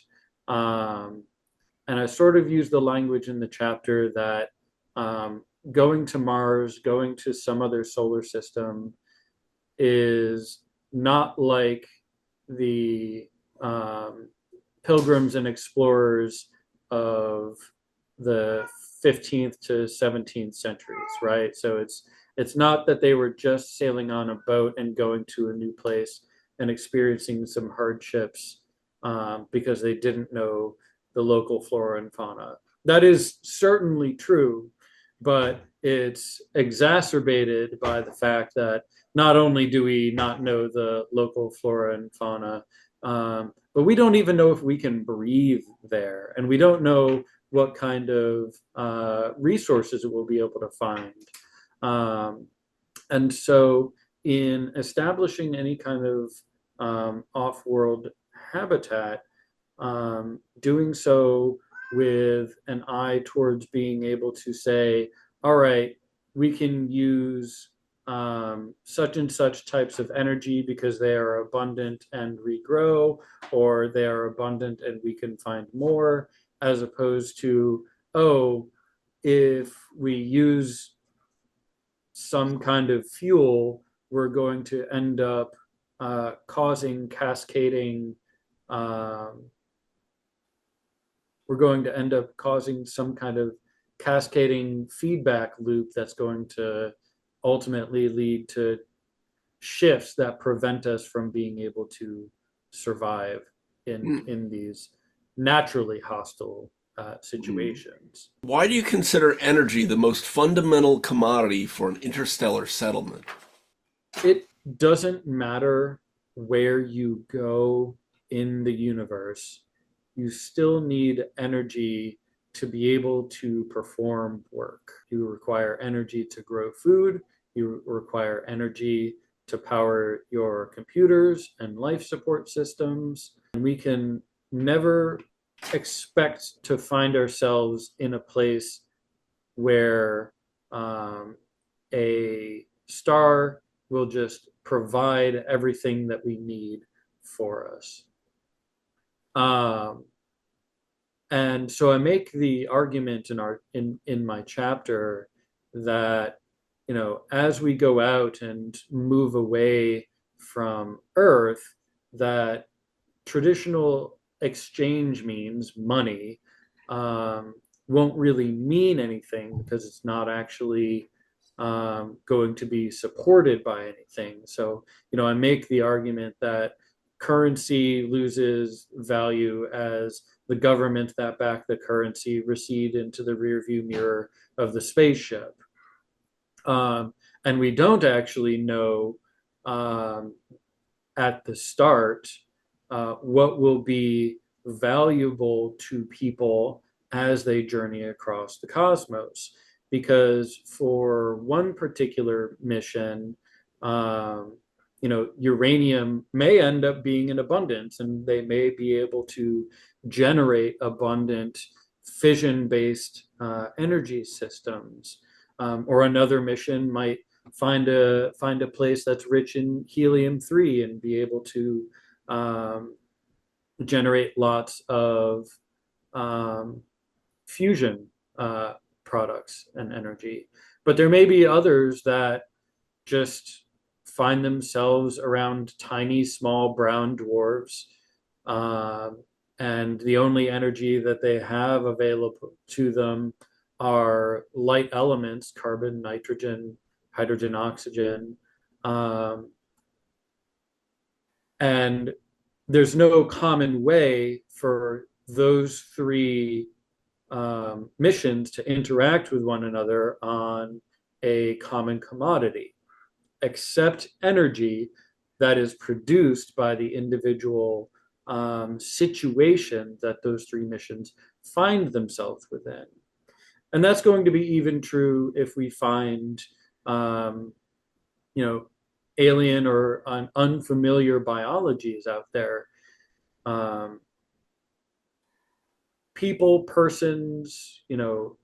And I sort of use the language in the chapter that going to Mars, going to some other solar system is not like the pilgrims and explorers of the 15th to 17th centuries, right? So it's not that they were just sailing on a boat and going to a new place and experiencing some hardships because they didn't know the local flora and fauna. That is certainly true, but it's exacerbated by the fact that not only do we not know the local flora and fauna, but we don't even know if we can breathe there, and we don't know what kind of resources we'll be able to find. And so, in establishing any kind of off-world habitat, doing so with an eye towards being able to say, all right, we can use such and such types of energy because they are abundant and regrow, or they are abundant and we can find more, as opposed to, oh, if we use some kind of fuel, we're going to end up causing cascading we're going to end up causing some kind of cascading feedback loop that's going to ultimately lead to shifts that prevent us from being able to survive in these naturally hostile situations. Why do you consider energy the most fundamental commodity for an interstellar settlement? It doesn't matter where you go in the universe, you still need energy to be able to perform work. You require energy to grow food. You require energy to power your computers and life support systems. And we can never expect to find ourselves in a place where a star will just provide everything that we need for us. And so I make the argument in my chapter that, as we go out and move away from Earth, that traditional exchange means money won't really mean anything because it's not actually going to be supported by anything. So, I make the argument that currency loses value as the government that backed the currency recede into the rearview mirror of the spaceship. And we don't actually know at the start what will be valuable to people as they journey across the cosmos. Because for one particular mission, uranium may end up being in abundance, and they may be able to generate abundant fission-based energy systems. Or another mission might find a place that's rich in helium-3 and be able to generate lots of fusion products and energy. But there may be others that just find themselves around tiny, small brown dwarfs, and the only energy that they have available to them are light elements, carbon, nitrogen, hydrogen, oxygen. And there's no common way for those three missions to interact with one another on a common commodity, except energy that is produced by the individual situation that those three missions find themselves within. And that's going to be even true if we find, you know, alien or unfamiliar biologies out there. Um, People, persons,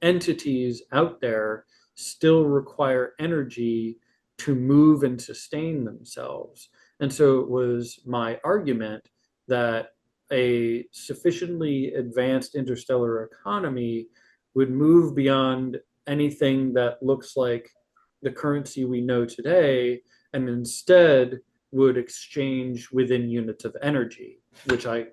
entities out there still require energy to move and sustain themselves. And so it was my argument that a sufficiently advanced interstellar economy would move beyond anything that looks like the currency we know today, and instead would exchange within units of energy, which I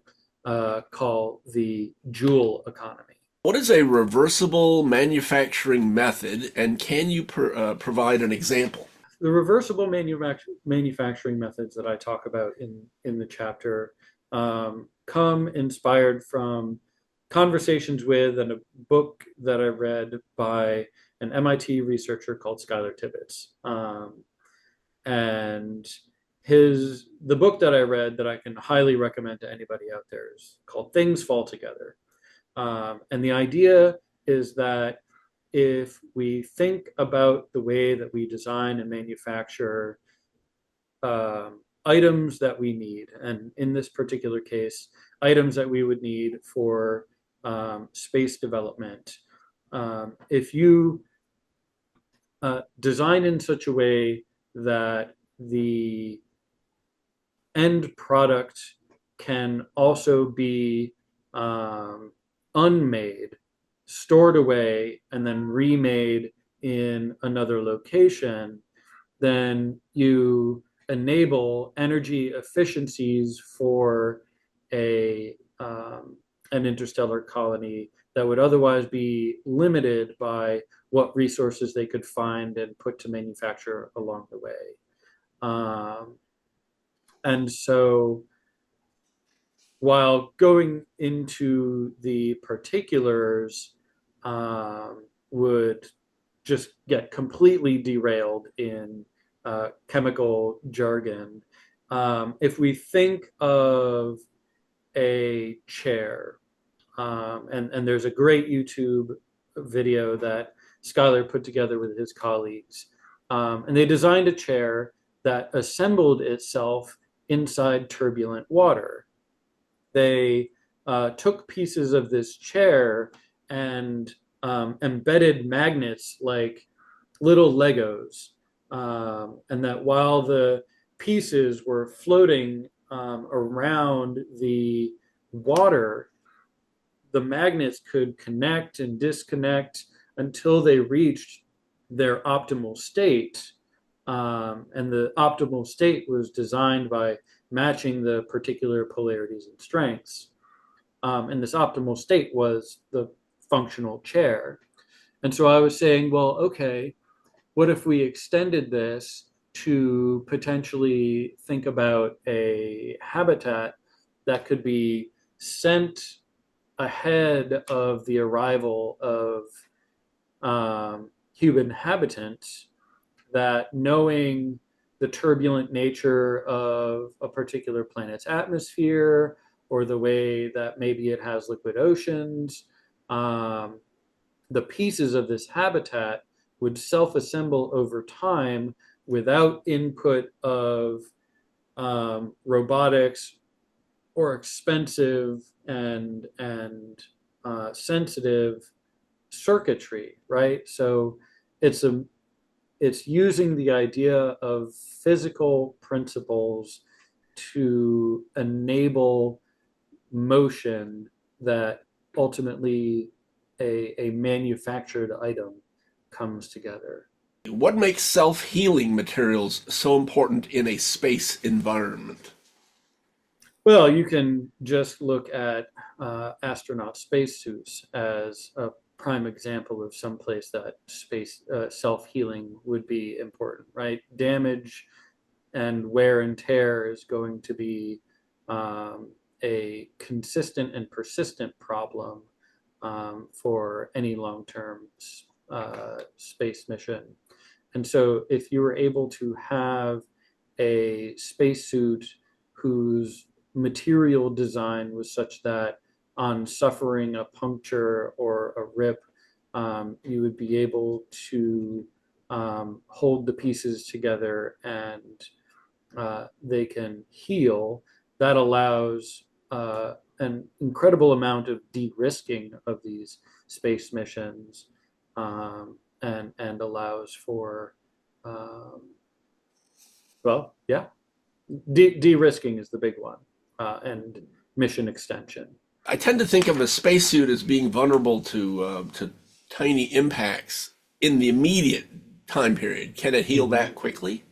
call the joule economy. What is a reversible manufacturing method, and can you provide an example? The reversible manufacturing methods that I talk about in the chapter come inspired from conversations with and a book that I read by an MIT researcher called Skylar Tibbetts. And the book that I read that I can highly recommend to anybody out there is called Things Fall Together. And the idea is that if we think about the way that we design and manufacture items that we need, and in this particular case, items that we would need for space development, if you design in such a way that the end product can also be unmade, stored away, and then remade in another location, then you enable energy efficiencies for an interstellar colony that would otherwise be limited by what resources they could find and put to manufacture along the way. And so while going into the particulars would just get completely derailed in chemical jargon, if we think of a chair, and there's a great YouTube video that Skylar put together with his colleagues, and they designed a chair that assembled itself inside turbulent water. They took pieces of this chair and embedded magnets like little Legos, and that while the pieces were floating around the water, the magnets could connect and disconnect until they reached their optimal state. And the optimal state was designed by matching the particular polarities and strengths. And this optimal state was the functional chair. And so I was saying, well, okay, what if we extended this to potentially think about a habitat that could be sent ahead of the arrival of human inhabitants, that knowing the turbulent nature of a particular planet's atmosphere or the way that maybe it has liquid oceans, the pieces of this habitat would self-assemble over time without input of robotics or expensive and sensitive circuitry, right? So it's using the idea of physical principles to enable motion that ultimately a manufactured item comes together. What makes self-healing materials so important in a space environment? Well, you can just look at astronaut spacesuits as a prime example of some place that space self-healing would be important, right? Damage and wear and tear is going to be um, a consistent and persistent problem for any long-term space mission. And so if you were able to have a spacesuit whose material design was such that on suffering a puncture or a rip, you would be able to hold the pieces together and they can heal. That allows an incredible amount of de-risking of these space missions, and allows for well, yeah, de-risking is the big one, and mission extension. I tend to think of a spacesuit as being vulnerable to tiny impacts in the immediate time period. Can it heal that quickly?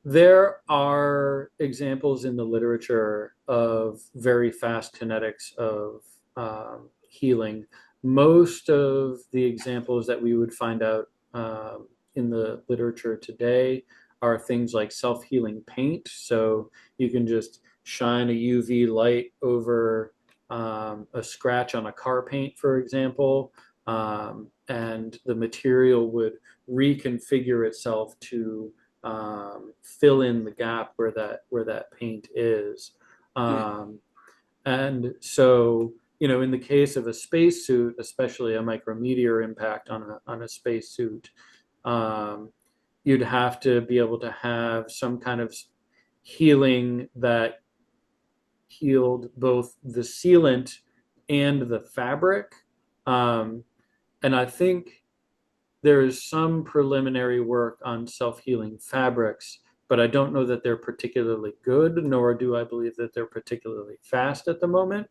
There are examples in the literature of very fast kinetics of healing. Most of the examples that we would find out in the literature today are things like self-healing paint. So you can just shine a UV light over a scratch on a car paint, for example, and the material would reconfigure itself to fill in the gap where that paint is. Um, and so, in the case of a spacesuit, especially a micrometeor impact on a spacesuit, um, you'd have to be able to have some kind of healing that healed both the sealant and the fabric. Um, and I think there is some preliminary work on self-healing fabrics, but I don't know that they're particularly good, nor do I believe that they're particularly fast at the moment.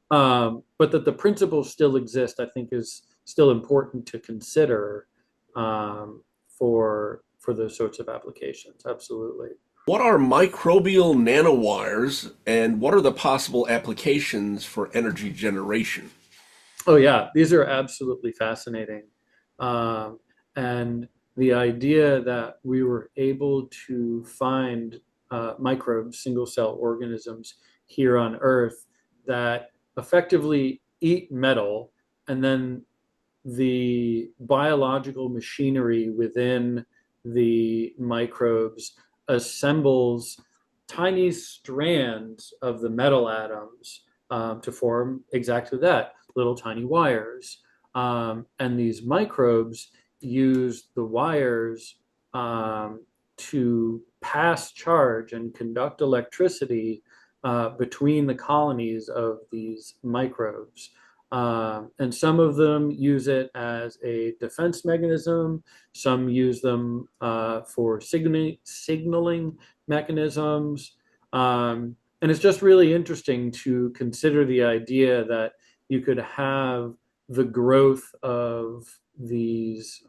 But that the principles still exist, I think, is still important to consider for those sorts of applications. Absolutely. What are microbial nanowires and what are the possible applications for energy generation? Oh yeah, these are absolutely fascinating. Um, and the idea that we were able to find microbes, single cell organisms here on Earth that effectively eat metal, and then the biological machinery within the microbes assembles tiny strands of the metal atoms to form exactly that, little tiny wires. And these microbes use the wires to pass charge and conduct electricity between the colonies of these microbes. And some of them use it as a defense mechanism. Some use them for signaling mechanisms. And it's just really interesting to consider the idea that you could have the growth of these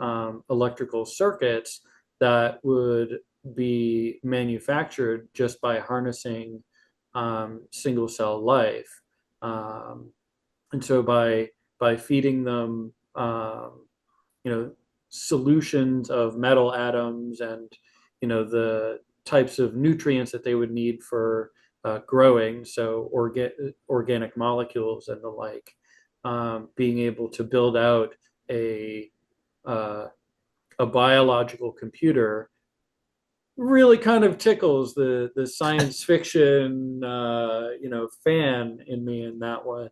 electrical circuits that would be manufactured just by harnessing single cell life. Um, and so by feeding them, you know, solutions of metal atoms and the types of nutrients that they would need for growing, so organic molecules and the like, being able to build out a uh, a biological computer really kind of tickles the science fiction fan in me in that one.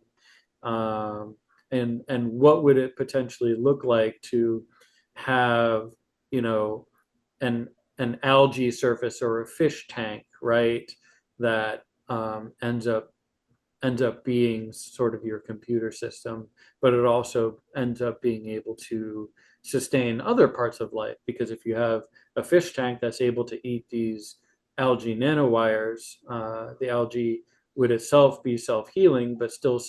um, and what would it potentially look like to have you know an algae surface or a fish tank, right, that ends up being sort of your computer system, but it also ends up being able to sustain other parts of life, because if you have a fish tank that's able to eat these algae nanowires, the algae would itself be self-healing, but still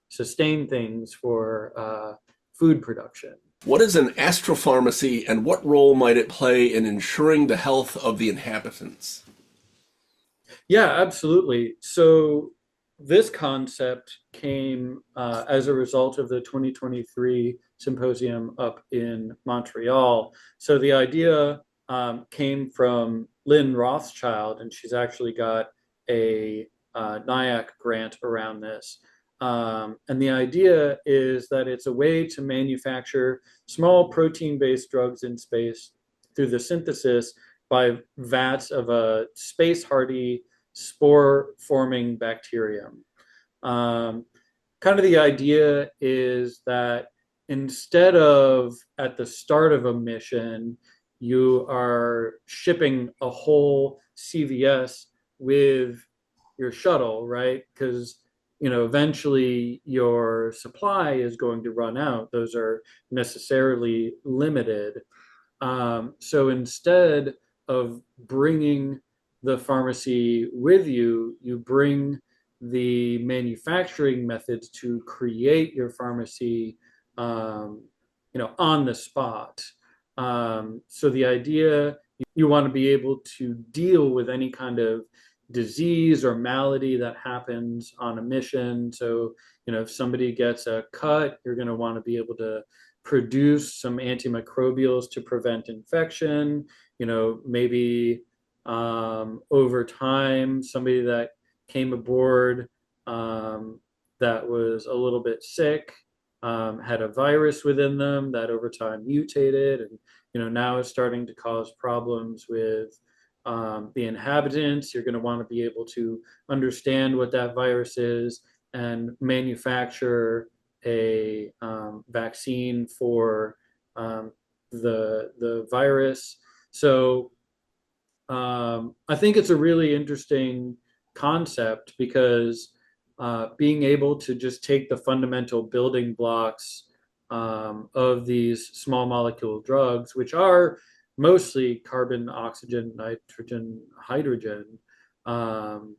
sustain things for food production. What is an astropharmacy and what role might it play in ensuring the health of the inhabitants? Yeah, absolutely. So this concept came as a result of the 2023 symposium up in Montreal. So the idea came from Lynn Rothschild, and she's actually got a NIAC grant around this. And the idea is that it's a way to manufacture small protein-based drugs in space through the synthesis by vats of a space-hardy spore-forming bacterium. Um, Kind of the idea is that instead of at the start of a mission, you are shipping a whole CVS with your shuttle, right? Because eventually your supply is going to run out. Those are necessarily limited. So instead of bringing the pharmacy with you, you bring the manufacturing methods to create your pharmacy, um, on the spot. So the idea, you want to be able to deal with any kind of disease or malady that happens on a mission. So, if somebody gets a cut, you're going to want to be able to produce some antimicrobials to prevent infection. Maybe over time, somebody that came aboard that was a little bit sick had a virus within them that over time mutated, and now is starting to cause problems with the inhabitants. You're going to want to be able to understand what that virus is and manufacture a vaccine for the virus. So I think it's a really interesting concept because being able to just take the fundamental building blocks of these small molecule drugs, which are mostly carbon, oxygen, nitrogen, hydrogen, um,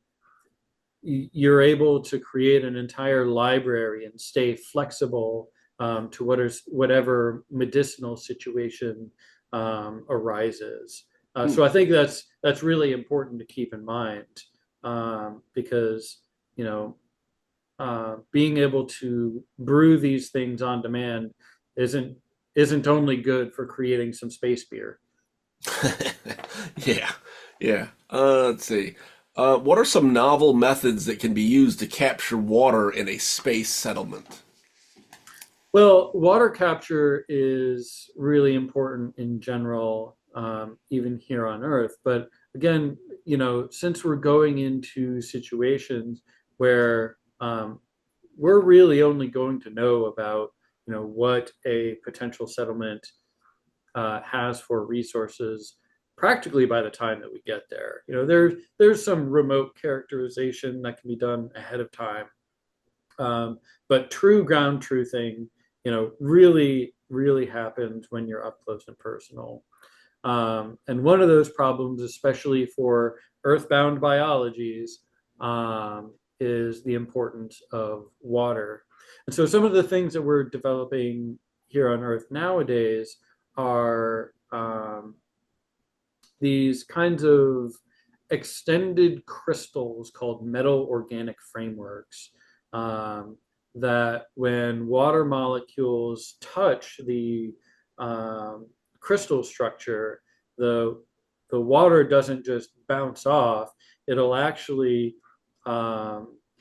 you're able to create an entire library and stay flexible to whatever medicinal situation arises. So I think that's really important to keep in mind because being able to brew these things on demand isn't only good for creating some space beer. Yeah, yeah. Let's see. What are some novel methods that can be used to capture water in a space settlement? Well, water capture is really important in general, even here on Earth. But again, since we're going into situations where we're really only going to know about, what a potential settlement has for resources practically by the time that we get there. There's some remote characterization that can be done ahead of time, but true ground truthing, really, really happens when you're up close and personal. And one of those problems, especially for earthbound biologies, is the importance of water. And so some of the things that we're developing here on Earth nowadays are these kinds of extended crystals called metal organic frameworks that when water molecules touch the crystal structure, the water doesn't just bounce off, it'll actually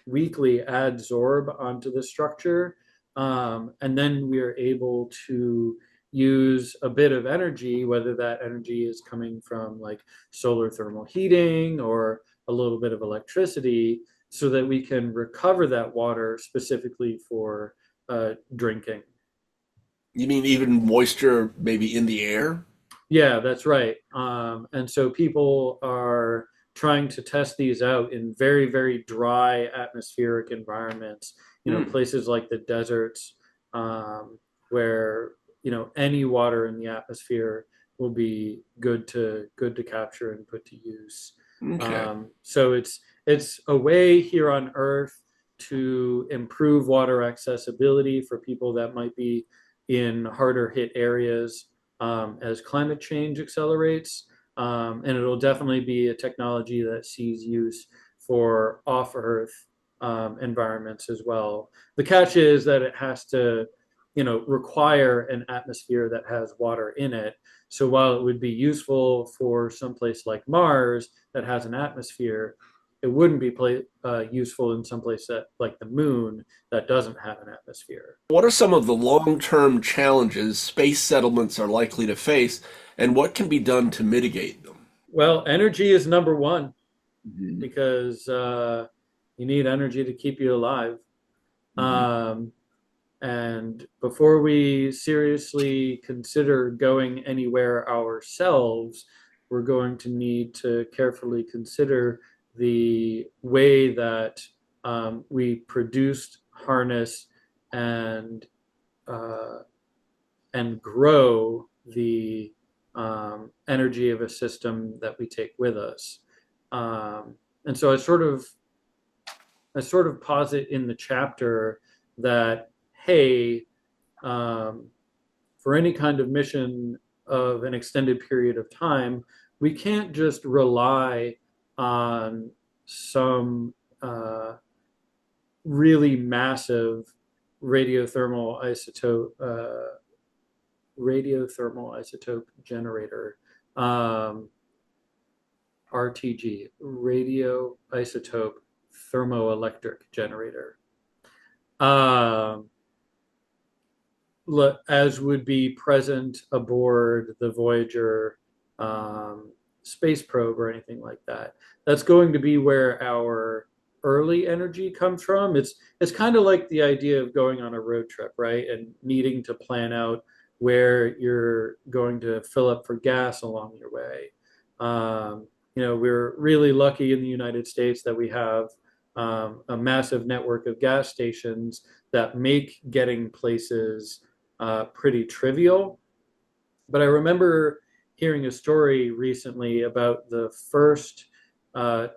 weakly adsorb onto the structure. And then we are able to use a bit of energy, whether that energy is coming from like solar thermal heating or a little bit of electricity, so that we can recover that water specifically for drinking. You mean even moisture maybe in the air? Yeah, that's right. And so people are trying to test these out in very, very dry atmospheric environments, Hmm. places like the deserts, where, any water in the atmosphere will be good to capture and put to use. Okay. So it's a way here on Earth to improve water accessibility for people that might be in harder hit areas as climate change accelerates. And it'll definitely be a technology that sees use for off-Earth environments as well. The catch is that it has to, require an atmosphere that has water in it. So while it would be useful for someplace like Mars that has an atmosphere, it wouldn't be useful in someplace like the moon that doesn't have an atmosphere. What are some of the long-term challenges space settlements are likely to face, and what can be done to mitigate them? Well, energy is number one Mhm. because you need energy to keep you alive. Mhm. Um, and before we seriously consider going anywhere ourselves, we're going to need to carefully consider the way that we produce, harness, and uh, and grow the energy of a system that we take with us. And so I sort of posit in the chapter that, hey, um, for any kind of mission of an extended period of time, we can't just rely on some really massive radiothermal isotope generator, um, RTG, radio isotope thermoelectric generator. Um, as would be present aboard the Voyager space probe or anything like that. That's going to be where our early energy comes from. It's kind of like the idea of going on a road trip, right? And needing to plan out where you're going to fill up for gas along your way. We're really lucky in the United States that we have a massive network of gas stations that make getting places pretty trivial. But I remember hearing a story recently about the first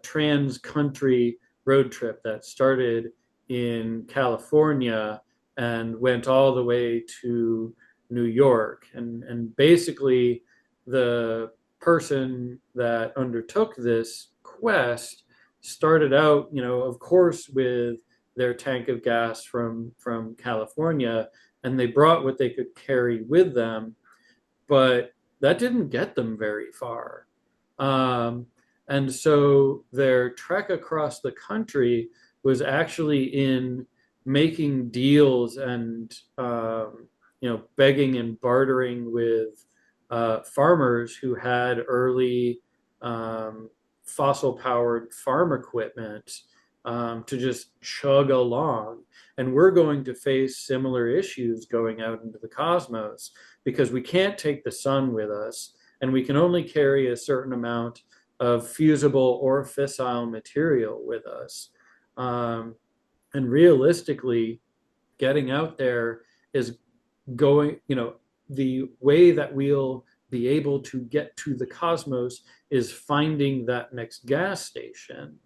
trans-country road trip that started in California and went all the way to New York. And basically, the person that undertook this quest started out, of course, with their tank of gas from California, and they brought what they could carry with them, but that didn't get them very far. Um, and so their trek across the country was actually in making deals and begging and bartering with farmers who had early fossil powered farm equipment to just chug along. And we're going to face similar issues going out into the cosmos because we can't take the sun with us, and we can only carry a certain amount of fusible or fissile material with us. And realistically, getting out there is going, the way that we'll be able to get to the cosmos is finding that next gas station.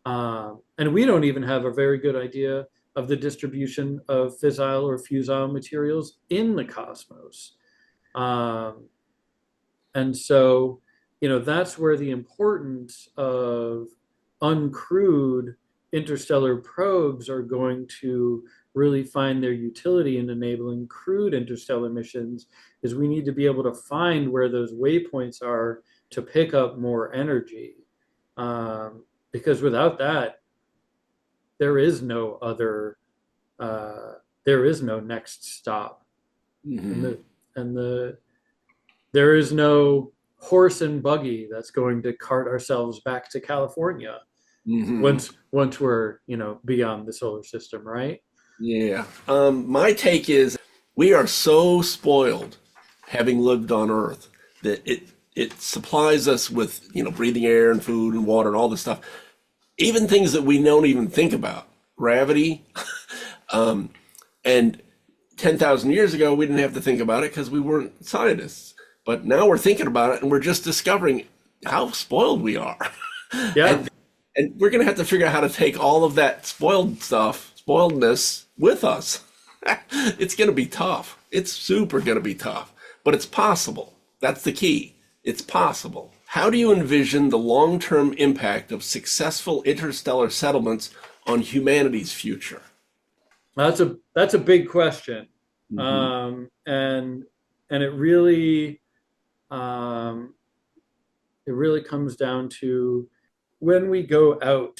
And we don't even have a very good idea of the distribution of fissile or fusile materials in the cosmos. And so, that's where the importance of uncrewed interstellar probes are going to really find their utility in enabling crewed interstellar missions, is we need to be able to find where those waypoints are to pick up more energy. Because without that, there is no other, there is no next stop. Mhm. And there is no horse and buggy that's going to cart ourselves back to California Mhm. once we're, beyond the solar system, right? Yeah. My take is we are so spoiled having lived on Earth that it supplies us with, breathing air and food and water and all this stuff. Even things that we don't even think about. Gravity. And 10,000 years ago, we didn't have to think about it because we weren't scientists. But now we're thinking about it and we're just discovering how spoiled we are. Yeah. And And we're going to have to figure out how to take all of that spoiledness with us. It's going to be tough. It's super going to be tough, but it's possible. That's the key. It's possible. How do you envision the long-term impact of successful interstellar settlements on humanity's future? That's a big question, Hmm. and um, it really comes down to when we go out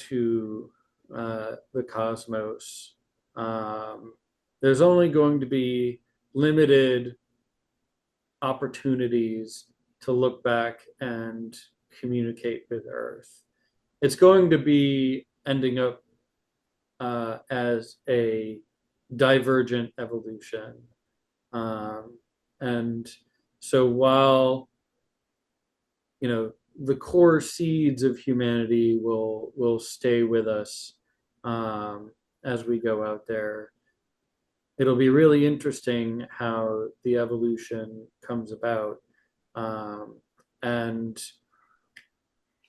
to the cosmos. Um, there's only going to be limited opportunities to look back and communicate with Earth. It's going to be ending up as a divergent evolution. Um, and so while, the core seeds of humanity will stay with us as we go out there, it'll be really interesting how the evolution comes about. Um, and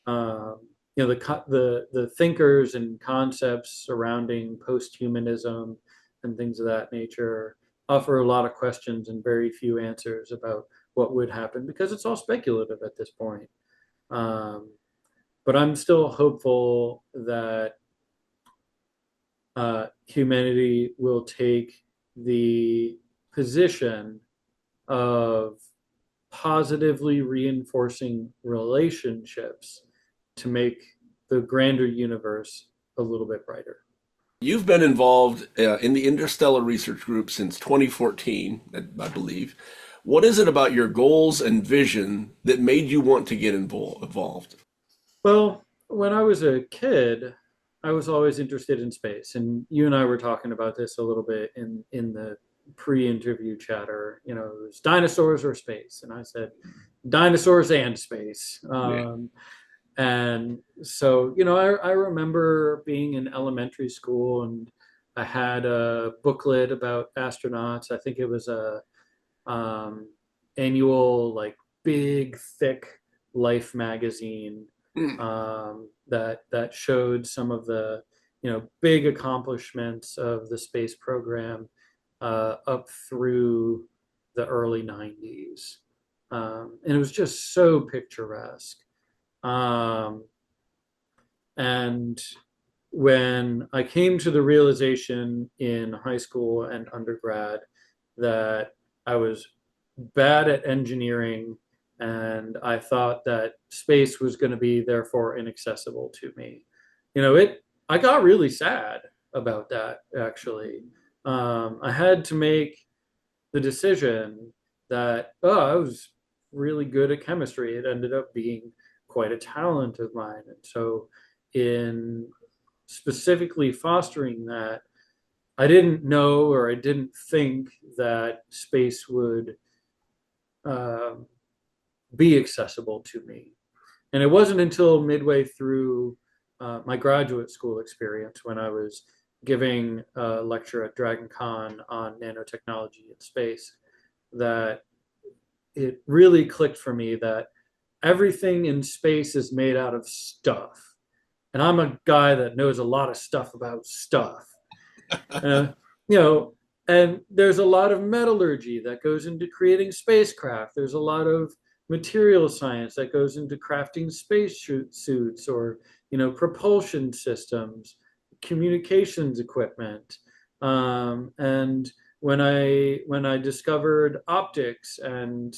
um, the thinkers and concepts surrounding post-humanism and things of that nature offer a lot of questions and very few answers about what would happen because it's all speculative at this point. Um, but I'm still hopeful that humanity will take the position of positively reinforcing relationships to make the grander universe a little bit brighter. You've been involved in the Interstellar Research Group since 2014, I believe. What is it about your goals and vision that made you want to get involved? Well, when I was a kid, I was always interested in space, and you and I were talking about this a little bit in the pre-interview chatter. It was dinosaurs or space, and I said dinosaurs and space. Yeah. And so, I remember being in elementary school and I had a booklet about astronauts. I think it was a um, annual, like big, thick Life magazine Mm. that showed some of the big accomplishments of the space program up through the early 90s. And it was just so picturesque. Um, and when I came to the realization in high school and undergrad that I was bad at engineering and I thought that space was going to be therefore inaccessible to me, I got really sad about that actually. I had to make the decision that, oh, I was really good at chemistry. It ended up being quite a talent of mine. And so, in specifically fostering that, I didn't know or I didn't think that space would uh, be accessible to me. And it wasn't until midway through my graduate school experience when I was giving a lecture at Dragon Con on nanotechnology in space that it really clicked for me that everything in space is made out of stuff. And I'm a guy that knows a lot of stuff about stuff. Uh, you know, and there's a lot of metallurgy that goes into creating spacecraft. There's a lot of material science that goes into crafting space suits or, propulsion systems, communications equipment. And when I discovered optics and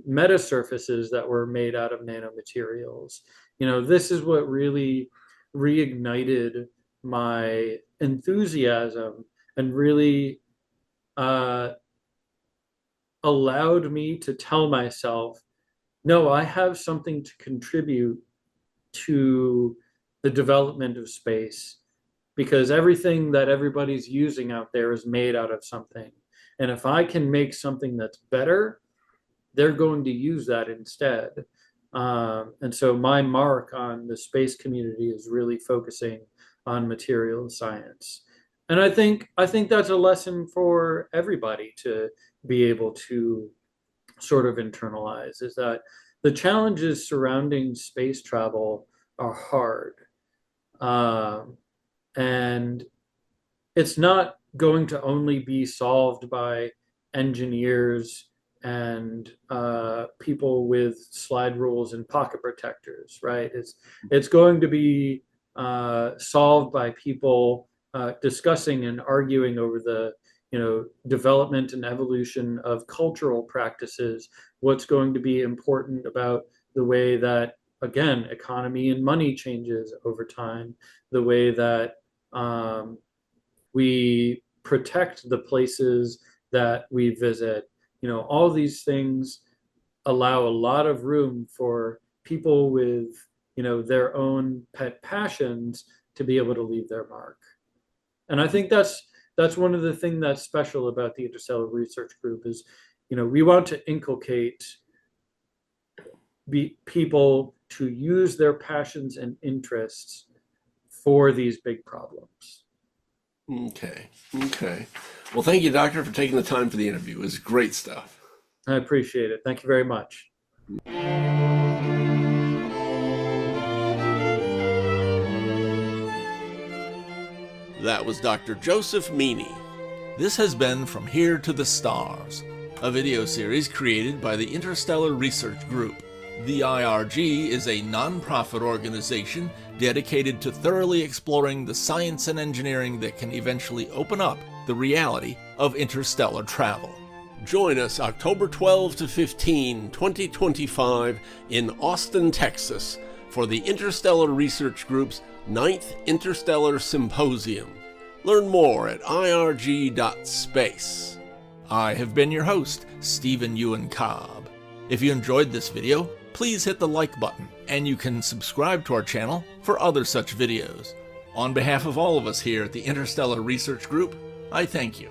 meta surfaces that were made out of nanomaterials, this is what really reignited my enthusiasm and really uh, allowed me to tell myself, no, I have something to contribute to the development of space because everything that everybody's using out there is made out of something. And if I can make something that's better, they're going to use that instead. And so my mark on the space community is really focusing on material science. And I think that's a lesson for everybody to be able to sort of internalize is that the challenges surrounding space travel are hard. And it's not going to only be solved by engineers and people with slide rules and pocket protectors, right? It's going to be solved by people discussing and arguing over the development and evolution of cultural practices, what's going to be important about the way that, again, economy and money changes over time, the way that we protect the places that we visit. All these things allow a lot of room for people with, their own pet passions to be able to leave their mark. And I think that's one of the things that's special about the Interstellar Research Group is, we want to inculcate people to use their passions and interests for these big problems. Okay. Well, thank you, Doctor, for taking the time for the interview. It was great stuff. I appreciate it. Thank you very much. That was Dr. Joseph Meany. This has been From Here to the Stars, a video series created by the Interstellar Research Group. The IRG is a non-profit organization dedicated to thoroughly exploring the science and engineering that can eventually open up the reality of interstellar travel. Join us October 12 to 15, 2025 in Austin, Texas for the Interstellar Research Group's 9th Interstellar Symposium. Learn more at irg.space. I have been your host, Stephen Ewan Cobb. If you enjoyed this video, please hit the like button, and you can subscribe to our channel for other such videos. On behalf of all of us here at the Interstellar Research Group, I thank you.